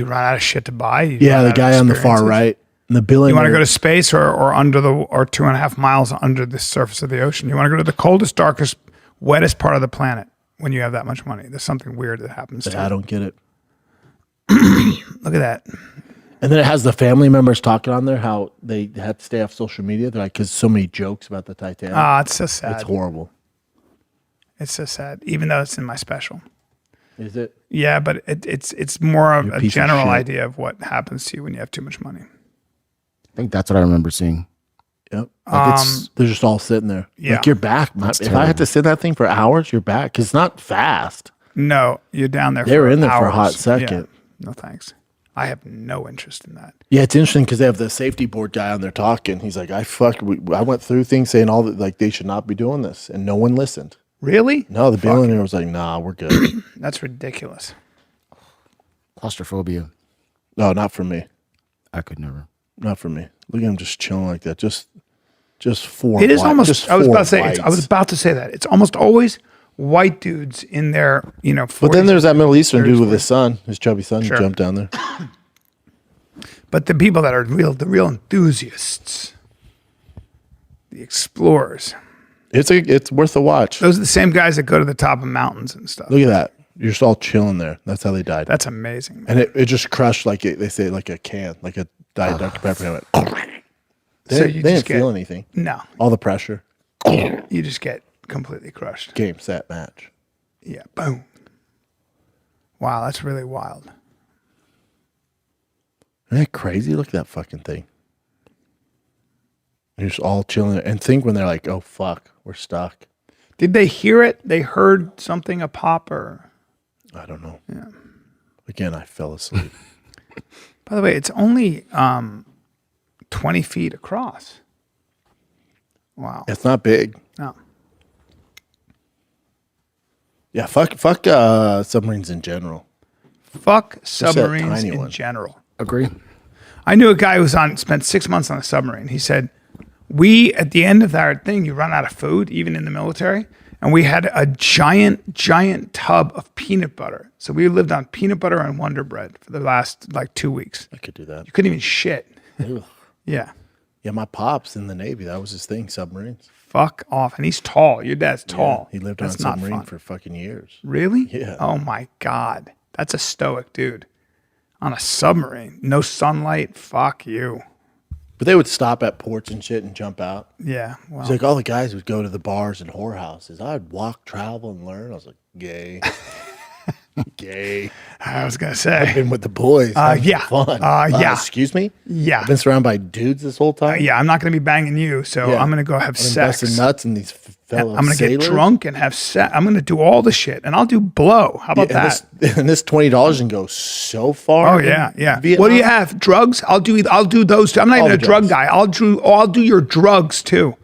run out of shit to buy. Yeah, the guy on the far right. And the billionaire. You want to go to space or under or 2.5 miles under the surface of the ocean. You want to go to the coldest, darkest, wettest part of the planet when you have that much money. There's something weird that happens to I you. don't get it. Look at that. And then it has the family members talking on there how they had to stay off social media. They're like, because so many jokes about the Titanic. Ah, it's so sad. It's horrible. It's so sad, even though it's in my special. Is it? Yeah, but it's more of a piece of general shit. idea of what happens to you when you have too much money. I think that's what I remember seeing. Yep. Like they're just all sitting there. yeah. Like you're back. If I had to sit in that thing for hours, you're back. Because it's not fast. No, you're down there. They were in there for a hours. hot second. Yeah. No thanks. I have no interest in that. Yeah, it's interesting because they have the safety board guy on there talking. He's like, I went through things saying all that, like they should not be doing this. And no one listened. Really? No, the billionaire was like, nah, we're good. That's ridiculous. Claustrophobia. No, not for me. I could never. Not for me. Look at him just chilling like that. Just four. It is white- almost. just I was four about to say. whites. I was about to say that it's almost always white dudes in their 40s. But then there's that Middle Eastern dude with 30s. his son, his chubby son, Sure. who jumped down there. But the people that are the real enthusiasts, the explorers, It's worth a watch. those are the same guys that go to the top of mountains and stuff. Look at that. You're just all chilling there. That's how they died. That's amazing. And it just crushed they say like a can, like a Diet Dr. Pepper. And it went, they So they you didn't just feel get anything. no. All the pressure. You just get completely crushed. Game, set, match. Yeah. Boom. Wow, that's really wild. Isn't that crazy? Look at that fucking thing. You're just all chilling there. And think when they're like, oh, fuck, we're stuck. Did they hear it? They heard something, a pop or? I don't know. Yeah. Again, I fell asleep. By the way, it's only 20 feet across. Wow. It's not big. No. Yeah, fuck submarines in general. Fuck that submarines tiny in one. general. Agree. I knew a guy who spent 6 months on a submarine. He said, at the end of that thing, you run out of food, even in the military. And we had a giant tub of peanut butter. So we lived on peanut butter and Wonder Bread for the last 2 weeks. I could do that. You couldn't even shit. Yeah. Yeah, my pop's in the Navy. That was his thing, submarines. Fuck off. And he's tall. Your dad's tall. He lived That's on a not submarine fun. for fucking years. Really? Yeah. Oh my God. That's a stoic dude. On a submarine. No sunlight. Fuck you. But they would stop at ports and shit and jump out. Yeah. Well, It's like all the guys would go to the bars and whorehouses. I'd walk, travel, and learn. I was like, gay. Gay. I was going to say. Been with the boys. Having yeah. Fun. Yeah. Excuse me? Yeah. I've been surrounded by dudes this whole time. Yeah, I'm not going to be banging you, so Yeah. I'm going to go have I've been sex. busting nuts in these fellow I'm going to get sailors. drunk and have sex. I'm going to do all the shit, and I'll do blow. How about Yeah, that? and this $20 can go so far. Oh in yeah. Vietnam. What do you have? Drugs? I'll do those too. I'm not All even a the drug drugs. guy. I'll do your drugs too.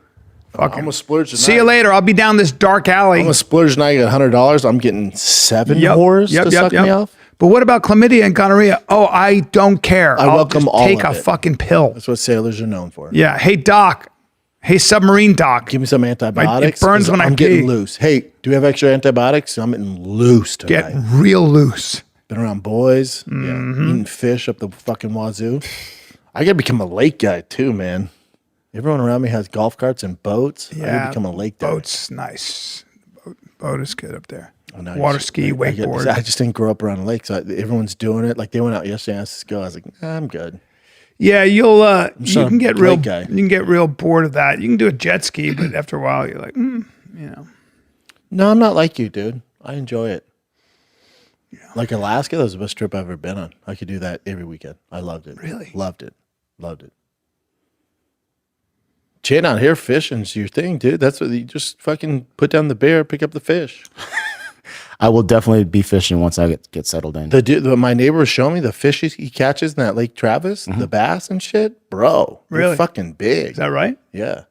I'm gonna splurge tonight. See you later. I'll be down this dark alley. I'm gonna splurge tonight at $100. I'm getting 7 whores to suck me off. But what about chlamydia and gonorrhea? Oh, I don't care. I'll welcome just all take of a it. fucking pill. That's what sailors are known for. Yeah. Hey doc. Hey submarine doc. Give me some antibiotics. It burns 'cause when I I'm pee. getting loose. Hey, do we have extra antibiotics? I'm getting loose Get tonight. real loose. Been around boys, Mm-hmm. eating fish up the fucking wazoo. I gotta become a lake guy too, man. Everyone around me has golf carts and boats. I Yeah. gotta become a lake guy. Boat's nice. Boat is good up there. Oh, no, Water you- ski, wakeboard. I just didn't grow up around a lake, so everyone's doing it. Like they went out yesterday and asked us to go. I was like, I'm good. Yeah, you not can get a real lake guy. you can get real bored of that. You can do a jet ski, but after a while you're like, you know. No, I'm not like you, dude. I enjoy it. Like Alaska, that was the best trip I've ever been on. I could do that every weekend. I loved it. Really? Loved it. Loved it. Chin out here fishing's your thing, dude. That's what you just fucking put down the bear, pick up the fish. I will definitely be fishing once I get settled in. My neighbor was showing me the fish he catches in that Lake Travis, the bass and shit. Bro, they're Really? fucking big. Is that right? Yeah.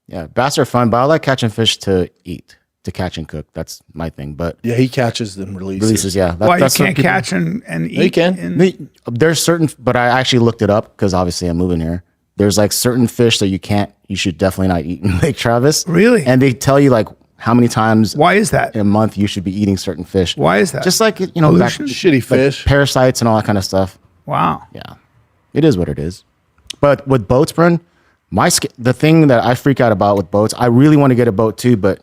Yeah, bass are fun, but I like catching fish to eat. to catch and cook. That's my thing. But Yeah, he catches and releases. yeah. Why you that's what can't people- catch and eat? you can. There's certain, but I actually looked it up because obviously I'm moving here. There's like certain fish that you should definitely not eat in Lake Travis. Really? And they tell you like how many times Why is that? in a month you should be eating certain fish. Why is that? Just like, back, Pollution? Shitty like fish. parasites and all that kind of stuff. Wow. Yeah, it is what it is. But with boats, Bren, the thing that I freak out about with boats, I really want to get a boat too, but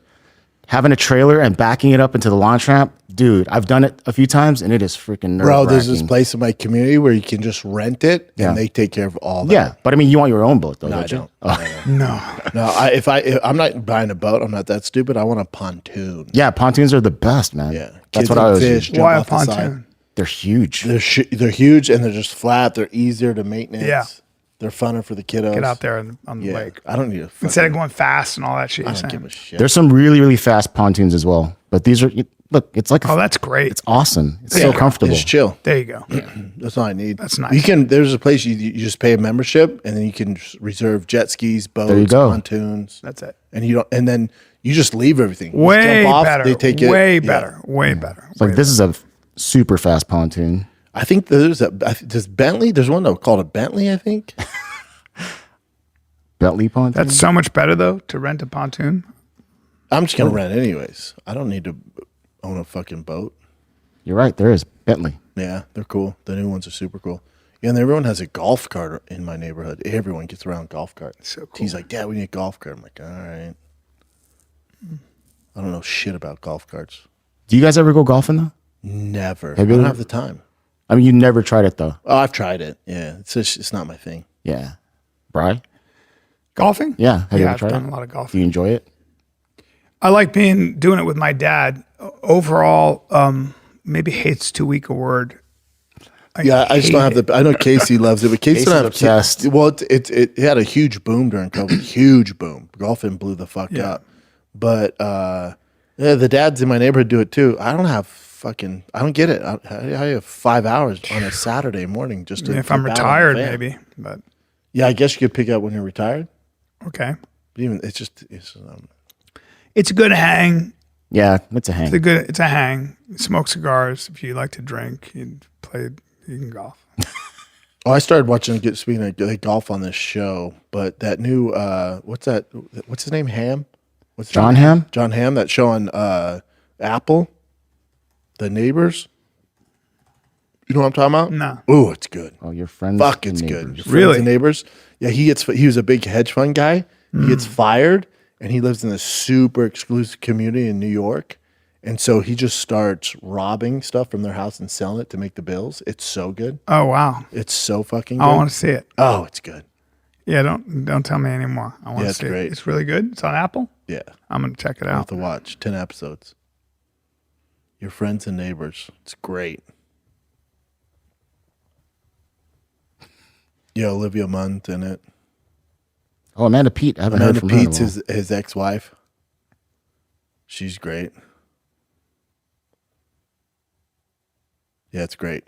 having a trailer and backing it up into the launch ramp, dude, I've done it a few times and it is freaking nerve-wracking. Bro, there's this place in my community where you can just rent it Yeah. and they take care of all that. Yeah, but I mean, you want your own boat though, No, I don't you? don't. Oh. No. No, if I'm not buying a boat, I'm not that stupid. I want a pontoon. Yeah, pontoons are the best, man. Yeah. That's Kids what and I always fish. use. Jump Why a off the side. pontoon? They're huge. They're huge and they're just flat. They're easier to maintenance. Yeah. They're funner for the kiddos. Get out there on the Yeah. lake. I don't need a Instead of going fast and all that shit. I You're don't give saying. a shit. There's some really, really fast pontoons as well. But these are, look, it's like, Oh, that's great. it's awesome. It's so comfortable. It's chill. There you go. That's all I need. That's nice. There's a place you just pay a membership and then you can just reserve jet skis, boats, you go. pontoons. That's it. And then you just leave everything. You just Way jump off, better. They take it. Way Yeah. better. Way better. It's like, this is a super fast pontoon. I think there's Bentley. There's one called a Bentley, I think. Bentley pontoon. That's so much better though to rent a pontoon. I'm just gonna rent anyways. I don't need to own a fucking boat. You're right. There is Bentley. Yeah, they're cool. The new ones are super cool. Yeah, and everyone has a golf cart in my neighborhood. Everyone gets around golf cart. So cool. He's like, Dad, we need a golf cart. I'm like, all right. I don't know shit about golf carts. Do you guys ever go golfing though? Never. Have you I don't ever- have the time. I mean, you never tried it though. Oh, I've tried it. Yeah, it's not my thing. Yeah. Bri? Golfing? Yeah. Have you Yeah, ever I've tried done it? a lot of Do golfing. you enjoy it? I like doing it with my dad. Overall, maybe hate's too weak a word. Yeah, I just don't have the. I know Casey loves it, but Casey Casey's don't have obsessed. Well, it had a huge boom during COVID. Huge boom. Golfing blew the fuck up. But yeah, the dads in my neighborhood do it too. I don't have fucking. I don't get it. I have 5 hours on a Saturday morning just to. If I'm keep out on the retired, van. maybe. But Yeah, I guess you could pick up when you're retired. okay, But even it's it's a good hang. Yeah, it's a hang. It's a hang. Smoke cigars. If you like to drink, you can golf. Oh, I started watching. Speaking of golf on this show, but that new what's that? What's his name? Ham. What's his John name? Hamm? John Hamm. That show on Apple. The Neighbors. You know what I'm talking about? No. Oh, it's good. Oh, your friends. Fuck, and it's neighbors. good. Your Really? friends and neighbors. Yeah, he was a big hedge fund guy. He gets fired, and he lives in this super exclusive community in New York. And so he just starts robbing stuff from their house and selling it to make the bills. It's so good. Oh wow, It's so fucking good. I want to see it. Oh, it's good. Yeah, don't tell me anymore. I want Yeah, to it's see great. it. It's really good. It's on Apple. Yeah. I'm gonna check it You have out. to watch 10 episodes. Your friends and neighbors. It's great. Yeah, Olivia Munn's in it. Oh, Amanda Pete. I haven't heard Amanda from her. in a Pete's while. his ex-wife. She's great. Yeah, it's great.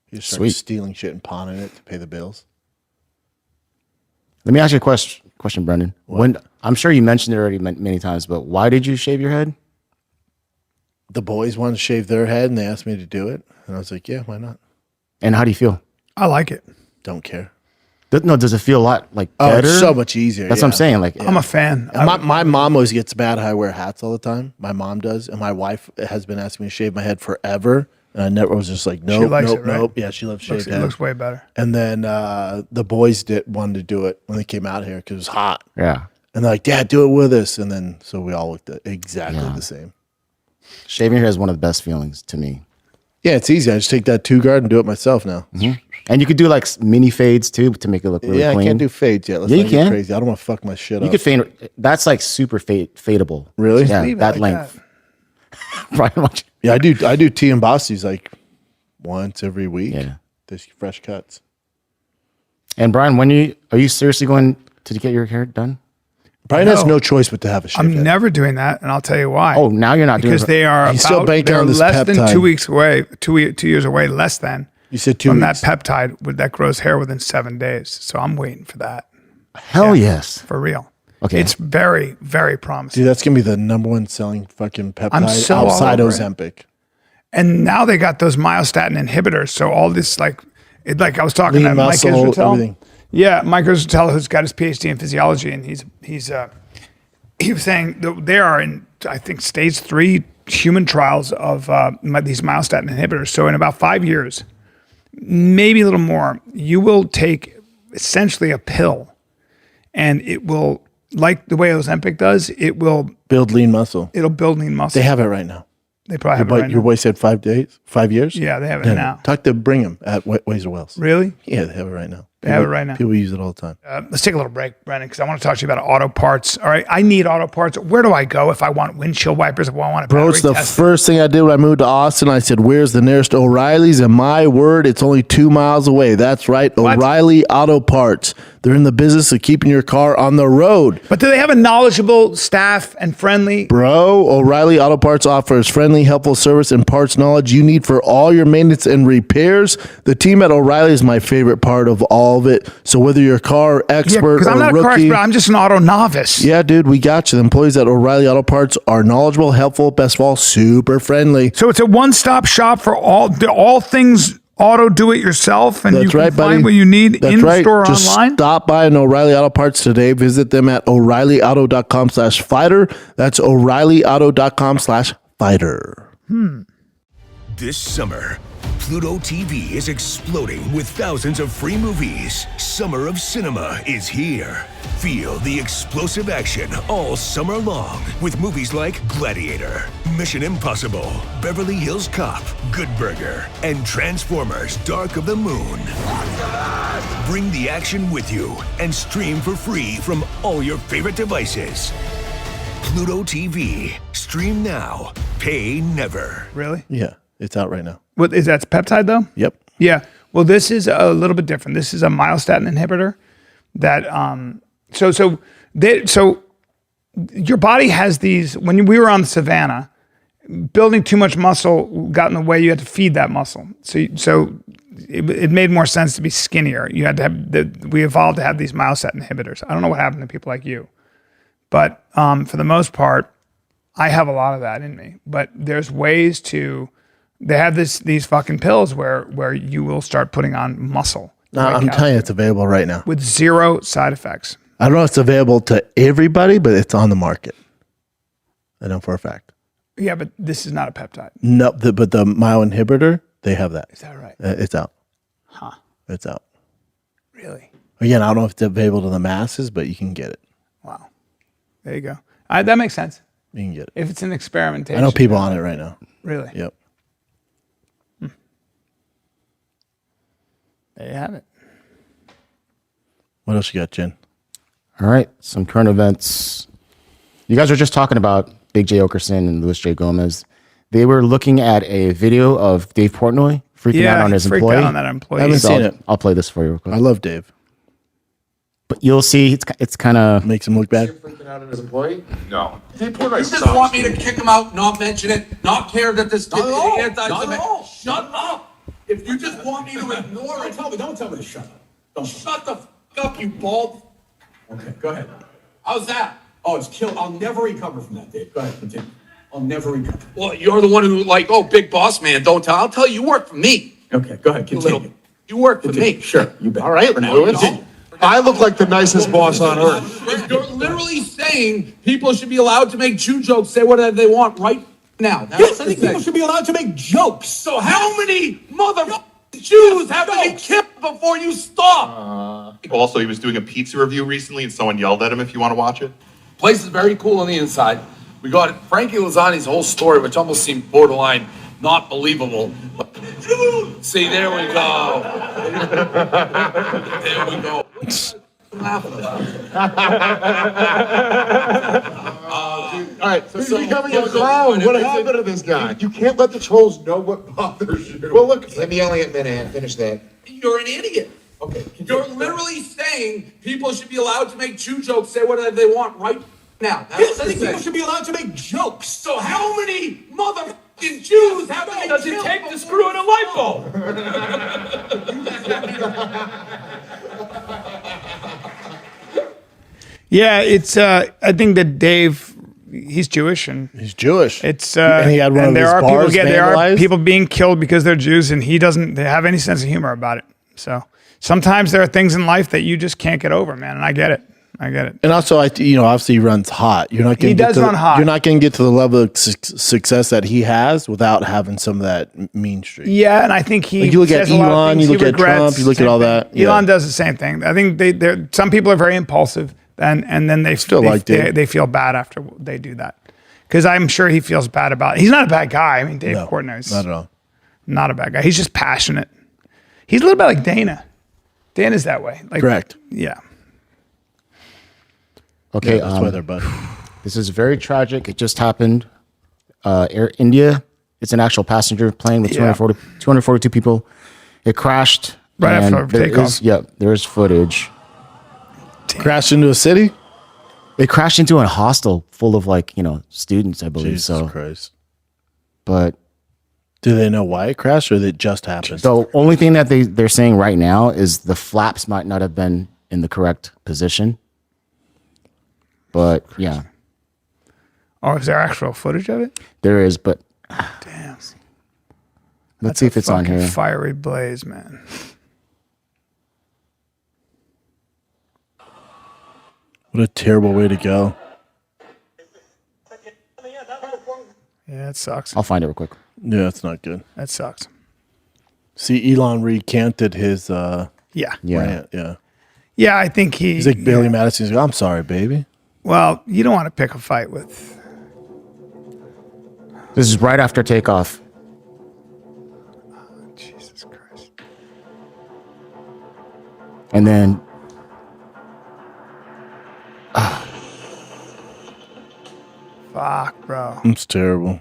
He just starts Sweet. stealing shit and pawning it to pay the bills. Let me ask you a question, Brendan. When I'm sure you mentioned it already many times, but why did you shave your head? The boys wanted to shave their head and they asked me to do it. And I was like, yeah, why not? And how do you feel? I like it. Don't care. No, does it feel a lot like Oh, better? it's so much easier. That's what I'm saying. Like, I'm a fan. And my mom always gets mad how I wear hats all the time. My mom does. And my wife has been asking me to shave my head forever. And I never was just like, nope, likes nope, it, right? nope. Yeah, she loves shaved It head. looks way better. And then the boys wanted to do it when they came out here because it was hot. yeah, And they're like, Dad, do it with us. And then so we all looked exactly the same. shaving your hair is one of the best feelings to me. Yeah, it's easy. I just take that 2 guard and do it myself now. And you could do like mini fades too to make it look really Yeah, clean. I can't do fades yet. Let's Yeah, not you get can. crazy. I don't want to fuck my shit You up. could fade. That's like super fadeable. Really? Yeah, Leave it that like length. Brian, watch. Yeah, I do tea and bossies like once every week. Yeah. There's fresh cuts. And Brian, are you seriously going to get your hair done? Brian has No. no choice but to have a shave I'm head. never doing that, and I'll tell you why. Oh, now you're not because doing they are He's still banking they're on this less than peptide. 2 weeks away, 2 years away, less than You said 2 from weeks. that peptide that grows hair within 7 days. So I'm waiting for that Hell yes. for real. Okay. It's very, very promising. Dude, that's gonna be the number one selling fucking peptide so all outside over it. Ozempic. And now they got those myostatin inhibitors. So all this like I was talking Lean to muscle, Mike Israel. everything. Yeah, Mike Israel, who's got his PhD in physiology, and he was saying that they are in, I think, stage 3 human trials of these myostatin inhibitors. So in about 5 years, maybe a little more, you will take essentially a pill, and it will, like the way Ozempic does, it will Build lean muscle. it'll build lean muscle. They have it right now. They probably have it But right your now. boy said 5 years? Yeah, they have it now. Talk to Brigham at Ways or Wells. Really? Yeah, they have it right now. They have it right now. People use it all the time. Let's take a little break, Brendan, because I want to talk to you about auto parts. All right, I need auto parts. Where do I go if I want windshield wipers? If I want a Bro, battery it's the test? first thing I did when I moved to Austin. I said, where's the nearest O'Reilly's? And my word, it's only 2 miles away. That's right, O'Reilly Auto Parts. They're in the business of keeping your car on the road. But do they have a knowledgeable staff and friendly? Bro, O'Reilly Auto Parts offers friendly, helpful service and parts knowledge you need for all your maintenance and repairs. The team at O'Reilly is my favorite part of all of it. So whether you're a car expert Because or I'm not rookie, a car expert. I'm just an auto novice. yeah, dude, we got you. The employees at O'Reilly Auto Parts are knowledgeable, helpful, best of all, super friendly. So it's a one-stop shop for all things auto do-it-yourself, and That's you can right, buddy. find what you need That's in right. store or Just online. stop by an O'Reilly Auto Parts today. Visit them at O'ReillyAuto.com/fighter. That's O'ReillyAuto.com/fighter. This summer, Pluto TV is exploding with thousands of free movies. Summer of Cinema is here. Feel the explosive action all summer long with movies like Gladiator, Mission Impossible, Beverly Hills Cop, Good Burger, and Transformers: Dark of the Moon. Bring the action with you and stream for free from all your favorite devices. Pluto TV. Stream now. Pay never. Really? Yeah, it's out right now. What is that peptide though? Yep. Yeah. Well, this is a little bit different. This is a myostatin inhibitor that so your body has these. When we were on the savannah, building too much muscle got in the way. You had to feed that muscle. So it made more sense to be skinnier. You had to have we evolved to have these myostatin inhibitors. I don't know what happened to people like you, but for the most part, I have a lot of that in me. But there's ways to. They have these fucking pills where you will start putting on muscle. No, I'm telling you, it's available right now. With 0 side effects. I don't know if it's available to everybody, but it's on the market. I know for a fact. Yeah, but this is not a peptide. No, but the myo inhibitor, they have that. Is that right? It's out. Huh. It's out. Really? Again, I don't know if it's available to the masses, but you can get it. Wow. There you go. That makes sense. You can get it. If it's an experimentation. I know people on it right now. Really? Yep. There you have it. What else you got, Jen? All right, some current events. You guys were just talking about Big J. Oakerson and Louis J. Gomez. They were looking at a video of Dave Portnoy freaking out on his freaked employee. out on that employee. I haven't seen it. I'll play this for you real quick. I love Dave. But you'll see it's kind of Makes him look bad. freaking out on his employee. No. You just want me to kick him out, not mention it, not care that this kid is anti-Semitic? Shut up! If you just want me to ignore it, Don't tell me to shut up. Don't. shut the fuck up, you bald. Okay, go ahead. How's that? Oh, it's killed. I'll never recover from that, Dave. Go ahead, continue. I'll never recover. Well, you're the one who big boss man, don't tell. I'll tell you, you work for me. Okay, go ahead, You continue. little, you work for me. Sure, you bet. All right, Louis. I look like the nicest boss on earth. You're literally saying people should be allowed to make Jew jokes, say whatever they want right now. Yes, I think people should be allowed to make jokes. So how many motherfucking Jews have to be killed before you stop? Also, he was doing a pizza review recently and someone yelled at him if you want to watch it. Place is very cool on the inside. We got Frankie Lazzani's whole story, which almost seemed borderline not believable. See, there we go. There we go. Laughing about it. All right, so you're coming on the ground. What happened to this guy? You can't let the trolls know what bothers you. Well, look. Let me yelling at Minahan. Finish that. You're an idiot. Okay. You're literally saying people should be allowed to make Jew jokes, say whatever they want right now. Yes, I think people should be allowed to make jokes. So how many motherfucking Jews have to be Does it take to screw in a light bulb? Yeah, it's. I think that Dave, he's Jewish, and He's Jewish. it's. And he had one of there his are bars people. There are vandalized? people being killed because they're Jews, and he doesn't have any sense of humor about it. So sometimes there are things in life that you just can't get over, man, and I get it. And also, obviously he runs hot. You're not going He does run hot. You're not going to get to the level of success that he has without having some of that mean streak. Yeah, and I think he. Like you look at says a lot of Elon, things you he look at regrets. Trump, you look at Same all thing. that. Yeah. Elon does the same thing. I think some people are very impulsive, and then they they feel bad after they do that. Because I'm sure he feels bad about it. He's not a bad guy. I mean, Dave Portnoy's not at all. Not a bad guy. He's just passionate. He's a little bit like Dana. Dana's that way. Like, Correct. Yeah. Okay, Yeah, that's why they're buddies. this is very tragic. It just happened. Air India, it's an actual passenger plane with 242 people. It crashed. Right and after there takeoff. is- Yeah, there's footage. Crashed into a city? It crashed into a hostel full of students, I believe. Jesus Christ. But do they know why it crashed or that it just happened? the only thing that they're saying right now is the flaps might not have been in the correct position. But yeah, Oh, is there actual footage of it? there is. But Damn. let's see if it's on Fucking here. fiery blaze, man. What a terrible way to go. Yeah, it sucks. I'll find it real quick. Yeah, it's not good. That sucks. See, Elon recanted his Yeah. rant. Yeah. Yeah, I think He's like Billy Madison. He's like, I'm sorry, baby. Well, you don't want to pick a fight with. This is right after takeoff. Jesus Christ. And then Fuck, bro. It's terrible.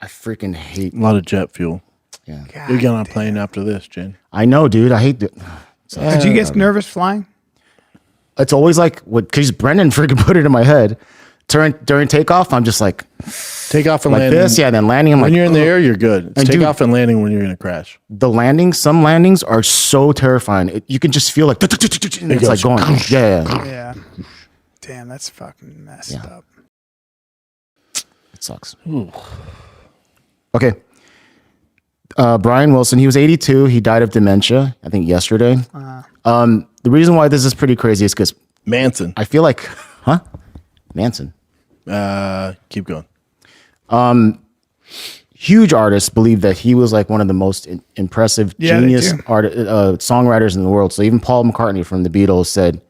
I freaking hate. A lot of jet fuel. Yeah, We get on a plane after this, Jen. I know, dude. I hate it. Did you get nervous flying? It's always like what because Brendan freaking put it in my head. During takeoff, I'm just like Take off and like landing. this, yeah. Then landing, I'm When like, you're in the "Ugh." air, you're good. It's And take dude- off and landing when you're going to crash. The landings, some landings are so terrifying. You can just feel like it's like going. Yeah. Yeah. Damn, that's fucking messed up. It sucks. Okay. Brian Wilson, he was 82. He died of dementia, I think yesterday. The reason why this is pretty crazy is because Manson. I feel like, Manson. Keep going. Huge artists believe that he was like one of the most impressive Yeah, they genius do. songwriters in the world. So even Paul McCartney from the Beatles said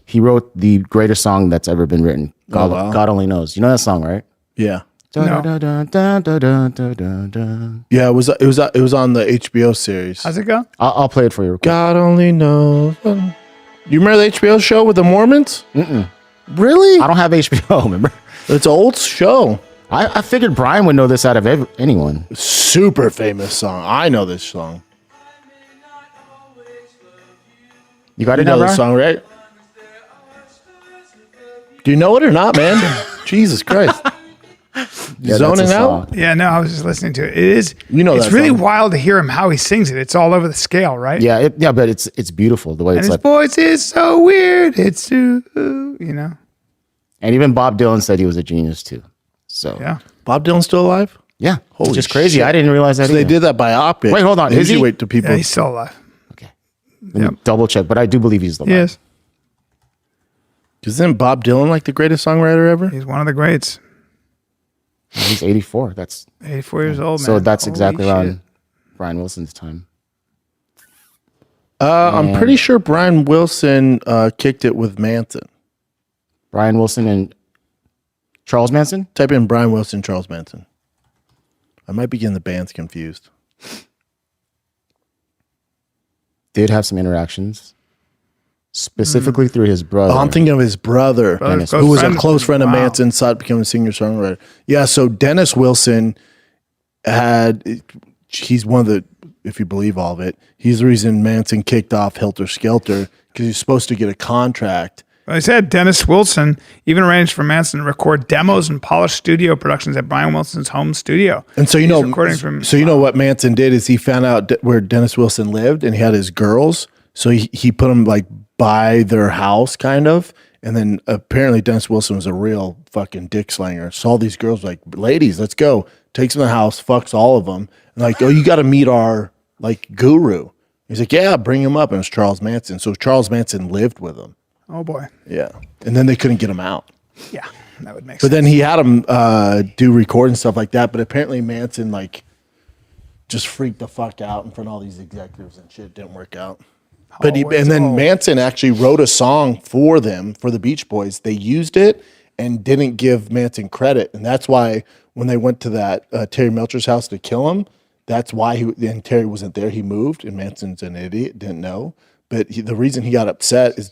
he wrote the greatest song that's ever been written. God, wow. God only knows. You know that song, right? Yeah. No. Yeah, it was on the HBO series. How's it go? I'll play it for you. Real quick. God only knows. You remember the HBO show with the Mormons? Really? I don't have HBO. Remember? It's an old show. I figured Brian would know this out of anyone. Super famous song. I know this song. You got You it know now, this Brian? song, right? Do you know it or not, man? Jesus Christ. Yeah, that's Zoning a out? song. Yeah, no, I was just listening to it. It is. You know it's that really song. wild to hear him how he sings it. It's all over the scale, right? Yeah, but it's beautiful the way And it's his like. voice is so weird. It's you know. And even Bob Dylan said he was a genius too. So Yeah. Bob Dylan's still alive? yeah, Holy it's just crazy. shit. I didn't realize that. So they either. did that biopic. Wait, hold on. They Is usually he? wait till people. Yeah, he's still alive. Okay. Let me double check, but I do believe he's the one. Yes. Isn't Bob Dylan like the greatest songwriter ever? He's one of the greats. He's 84. That's 84 years old, man. so. That's Holy exactly shit. around Brian Wilson's time. I'm pretty sure Brian Wilson kicked it with Manson. Brian Wilson and Charles Manson. Type in Brian Wilson, Charles Manson. I might be getting the bands confused. Did have some interactions, specifically through his brother. Oh, I'm thinking of his brother, Dennis who was a Wilson. close friend of Wow. Manson, sought to become a singer-songwriter. Yeah, so Dennis Wilson he's one of the, if you believe all of it, he's the reason Manson kicked off Helter Skelter because he's supposed to get a contract. Well, I said Dennis Wilson even arranged for Manson to record demos and polish studio productions at Brian Wilson's home studio. And so He's recording from- you know what Manson did is he found out where Dennis Wilson lived and he had his girls, so he put them like by their house kind of, And then apparently Dennis Wilson was a real fucking dick slanger. Saw these girls like, ladies, let's go. Takes them to the house, fucks all of them. And like, oh, you got to meet our like guru. He's like, yeah, bring him up. And it was Charles Manson. So Charles Manson lived with him. Oh boy. Yeah. And then they couldn't get him out. Yeah, that would make sense. But then he had him do recording stuff like that. But apparently Manson like just freaked the fuck out in front of all these executives and shit. Didn't work out. But Manson actually wrote a song for them, for the Beach Boys. They used it and didn't give Manson credit. And that's why when they went to that Terry Melcher's house to kill him, that's why and Terry wasn't there. He moved, and Manson's an idiot, didn't know. But the reason he got upset is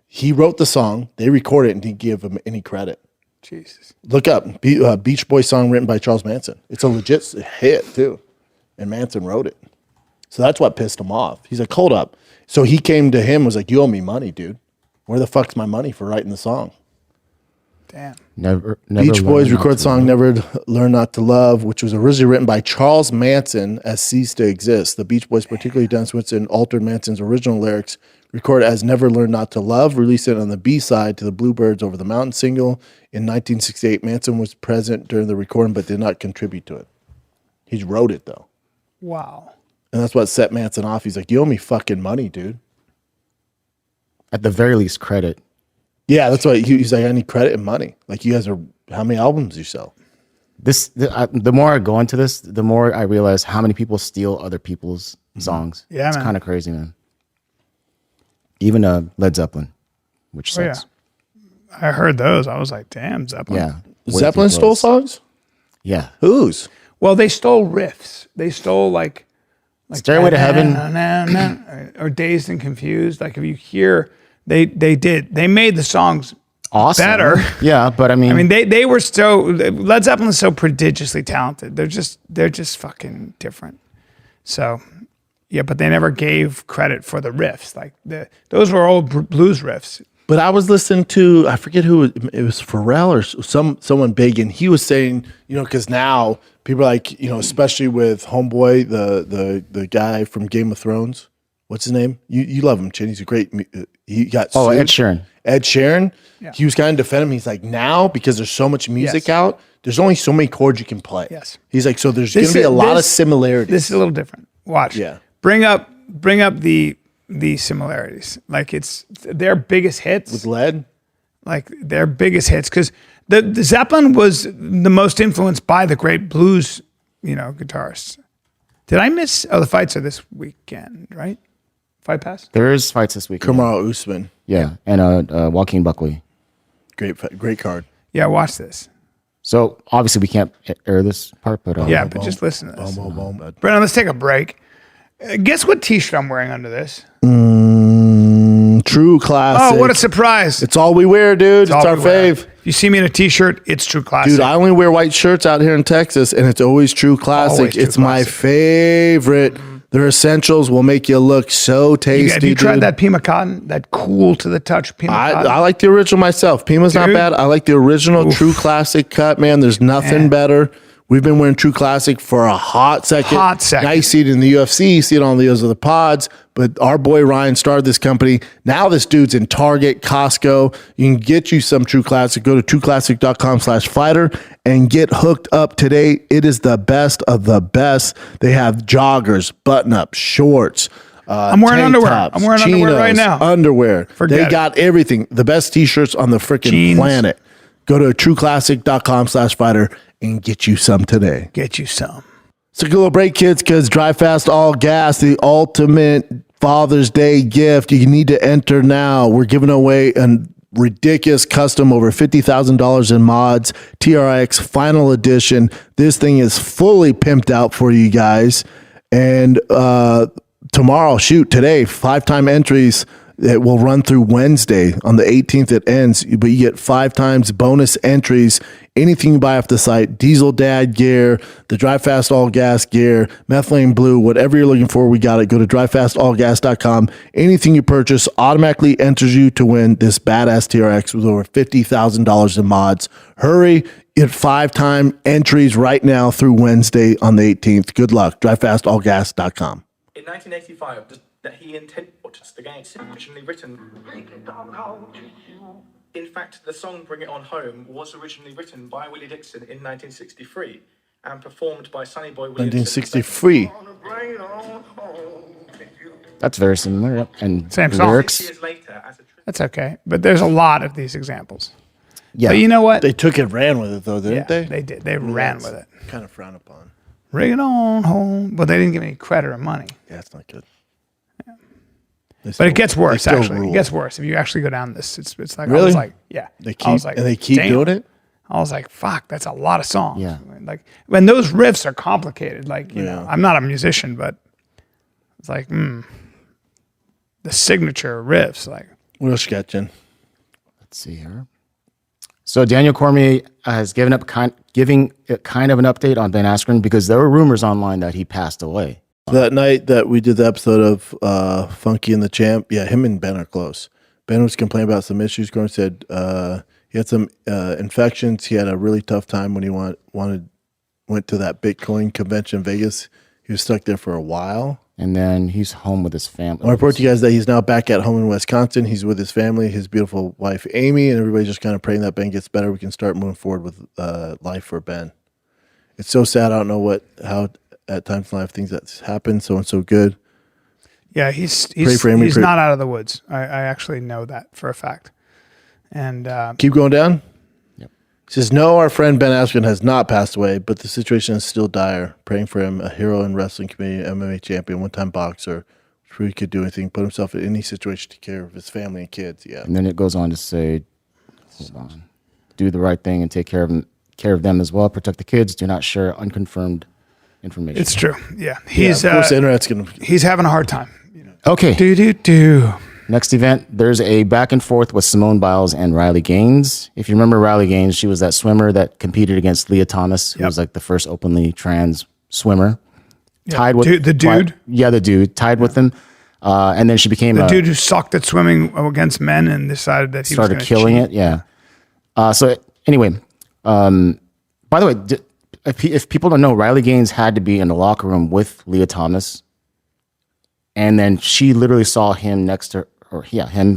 he wrote the song, they recorded it, and didn't give him any credit. Jesus. Look up, Beach Boy song written by Charles Manson. It's a legit hit, too. And Manson wrote it. So that's what pissed him off. He's like, hold up. So he came to him, was like, you owe me money, dude. Where the fuck's my money for writing the song? Damn. Never Beach Boys record song Never Learn Not to Love, which was originally written by Charles Manson as ceased to exist. The Beach Boys, particularly Dennis Wilson, altered Manson's original lyrics, recorded as Never Learn Not to Love, released it on the B-side to the Bluebirds Over the Mountain single. In 1968, Manson was present during the recording but did not contribute to it. He wrote it, though. Wow. And that's what set Manson off. He's like, you owe me fucking money, dude. At the very least, credit. Yeah, that's why he's like, I need credit and money. Like, you guys are, how many albums do you sell? The more I go into this, the more I realize how many people steal other people's songs. Yeah, it's man. kind of crazy, man. Even Led Zeppelin, which sucks. Yeah. I heard those. I was like, damn, Zeppelin. Yeah. Zeppelin stole songs? Yeah. Whose? Well, they stole riffs. They stole like Stairway to Heaven. Or Dazed and Confused. Like if you hear, they made the songs awesome. better. Yeah, but I mean, they were so, Led Zeppelin is so prodigiously talented. They're just fucking different. So, yeah, but they never gave credit for the riffs. Like those were old blues riffs. But I was listening to, I forget who, it was Pharrell or someone big, and he was saying, because now people are like, especially with Homeboy, the guy from Game of Thrones. What's his name? You love him, Chin. He's a great. He got sued. Ed Sheeran. Ed Sheeran. Yeah. He was kind of defending him. He's like, now because there's so much music out, there's only so many chords you can play. Yes. He's like, so there's going to be a lot of similarities. This is a little different. Watch. Yeah. Bring up the similarities. Like it's their biggest hits with Lead. Like their biggest hits, because the Zeppelin was the most influenced by the great blues, guitarists. Did I miss? Oh, the fights are this weekend, right? Fight Pass. There is fights this weekend. Kamaru Usman. Yeah, and Joaquin Buckley. Great card. Yeah, watch this. So obviously we can't air this part, but but just listen to this. Brendan, let's take a break. Guess what T-shirt I'm wearing under this? True Classic. Oh, what a surprise! It's all we wear, dude. It's our fave. If you see me in a T-shirt, it's True Classic. Dude, I only wear white shirts out here in Texas, and it's always True Classic. Always True it's my favorite. Their essentials will make you look so tasty. Have you tried that Pima cotton? That cool to the touch Pima cotton? I like the original myself. Pima's not bad. I like the original True Classic cut, man. There's nothing better. We've been wearing True Classic for a hot second. Now you see it in the UFC, you see it on the other pods, but our boy Ryan started this company. Now this dude's in Target, Costco. You can get you some True Classic. Go to trueclassic.com/fighter and get hooked up today. It is the best of the best. They have joggers, button-ups, shorts, I'm wearing underwear. Tops, I'm wearing underwear right now. Underwear. They got everything. The best t-shirts on the freaking planet. Go to trueclassic.com/fighter and get you some today. Get you some. So take a little break, kids, because Drive Fast All Gas, the ultimate Father's Day gift. You need to enter now. We're giving away a ridiculous custom, over $50,000 in mods, TRX Final Edition. This thing is fully pimped out for you guys. And tomorrow, today, 5-time entries. It will run through Wednesday. On the 18th it ends, but you get 5 times bonus entries. Anything you buy off the site, Diesel Dad gear, the Drive Fast All Gas gear, Methylene Blue, whatever you're looking for, we got it. Go to drivefastallgas.com. Anything you purchase automatically enters you to win this badass TRX with over $50,000 in mods. Hurry, get 5-time entries right now through Wednesday on the 18th. Good luck. Drivefastallgas.com. In 1985, that he intended the game originally written. In fact, the song Bring It On Home was originally written by Willie Dixon in 1963 and performed by Sonny Boy Williamson. 1963. That's very similar. Yep. And Same song. lyrics. Years later, as a That's okay. But there's a lot of these examples. Yeah. But you know what? They took it, ran with it though, didn't they? They did. They ran with it. Kind of frowned upon. Bring it on home. But they didn't give any credit or money. Yeah, it's not good. But it gets worse, still actually. rule. It gets worse. If you actually go down this, it's like, I Really? was like, yeah. They I was keep like, and they keep damn. doing it. I was like, fuck, that's a lot of songs. Yeah. Like, when those riffs are complicated, like, you know, Yeah. I'm not a musician, but it's like, the signature riffs, like. What else you got, Jen? Let's see here. So Daniel Cormier has giving kind of an update on Ben Askren because there were rumors online that he passed away. That night that we did the episode of Funky and the Champ, yeah, him and Ben are close. Ben was complaining about some issues. Gordon said he had some infections. He had a really tough time when he went to that Bitcoin convention in Vegas. He was stuck there for a while. And then he's home with his family. I report to you guys that he's now back at home in Wisconsin. He's with his family, his beautiful wife, Amy, and everybody's just kind of praying that Ben gets better. We can start moving forward with life for Ben. It's so sad. I don't know how at times in life things that's happened. So and so good. Yeah, he's for Amy, he's pray- not out of the woods. I actually know that for a fact. And Keep going down. Yep. He says, no, our friend Ben Askren has not passed away, but the situation is still dire. Praying for him, a hero in wrestling community, MMA champion, one-time boxer, sure he could do anything, put himself in any situation to take care of his family and kids. Yeah. And then it goes on to say, hold on, do the right thing and take care of them as well. Protect the kids. Do not share unconfirmed information. it's true. Yeah, Of he's course, the internet's going to. he's having a hard time. Okay. Do. Next event, there's a back and forth with Simone Biles and Riley Gaines. If you remember Riley Gaines, she was that swimmer that competed against Leah Thomas, who was like the first openly trans swimmer. Tied with the dude. The dude tied with him, and then she became The dude who sucked at swimming against men and decided that he started was killing cheat. it. Yeah. So anyway, by the way, if people don't know, Riley Gaines had to be in the locker room with Leah Thomas, and then she literally saw him next to her,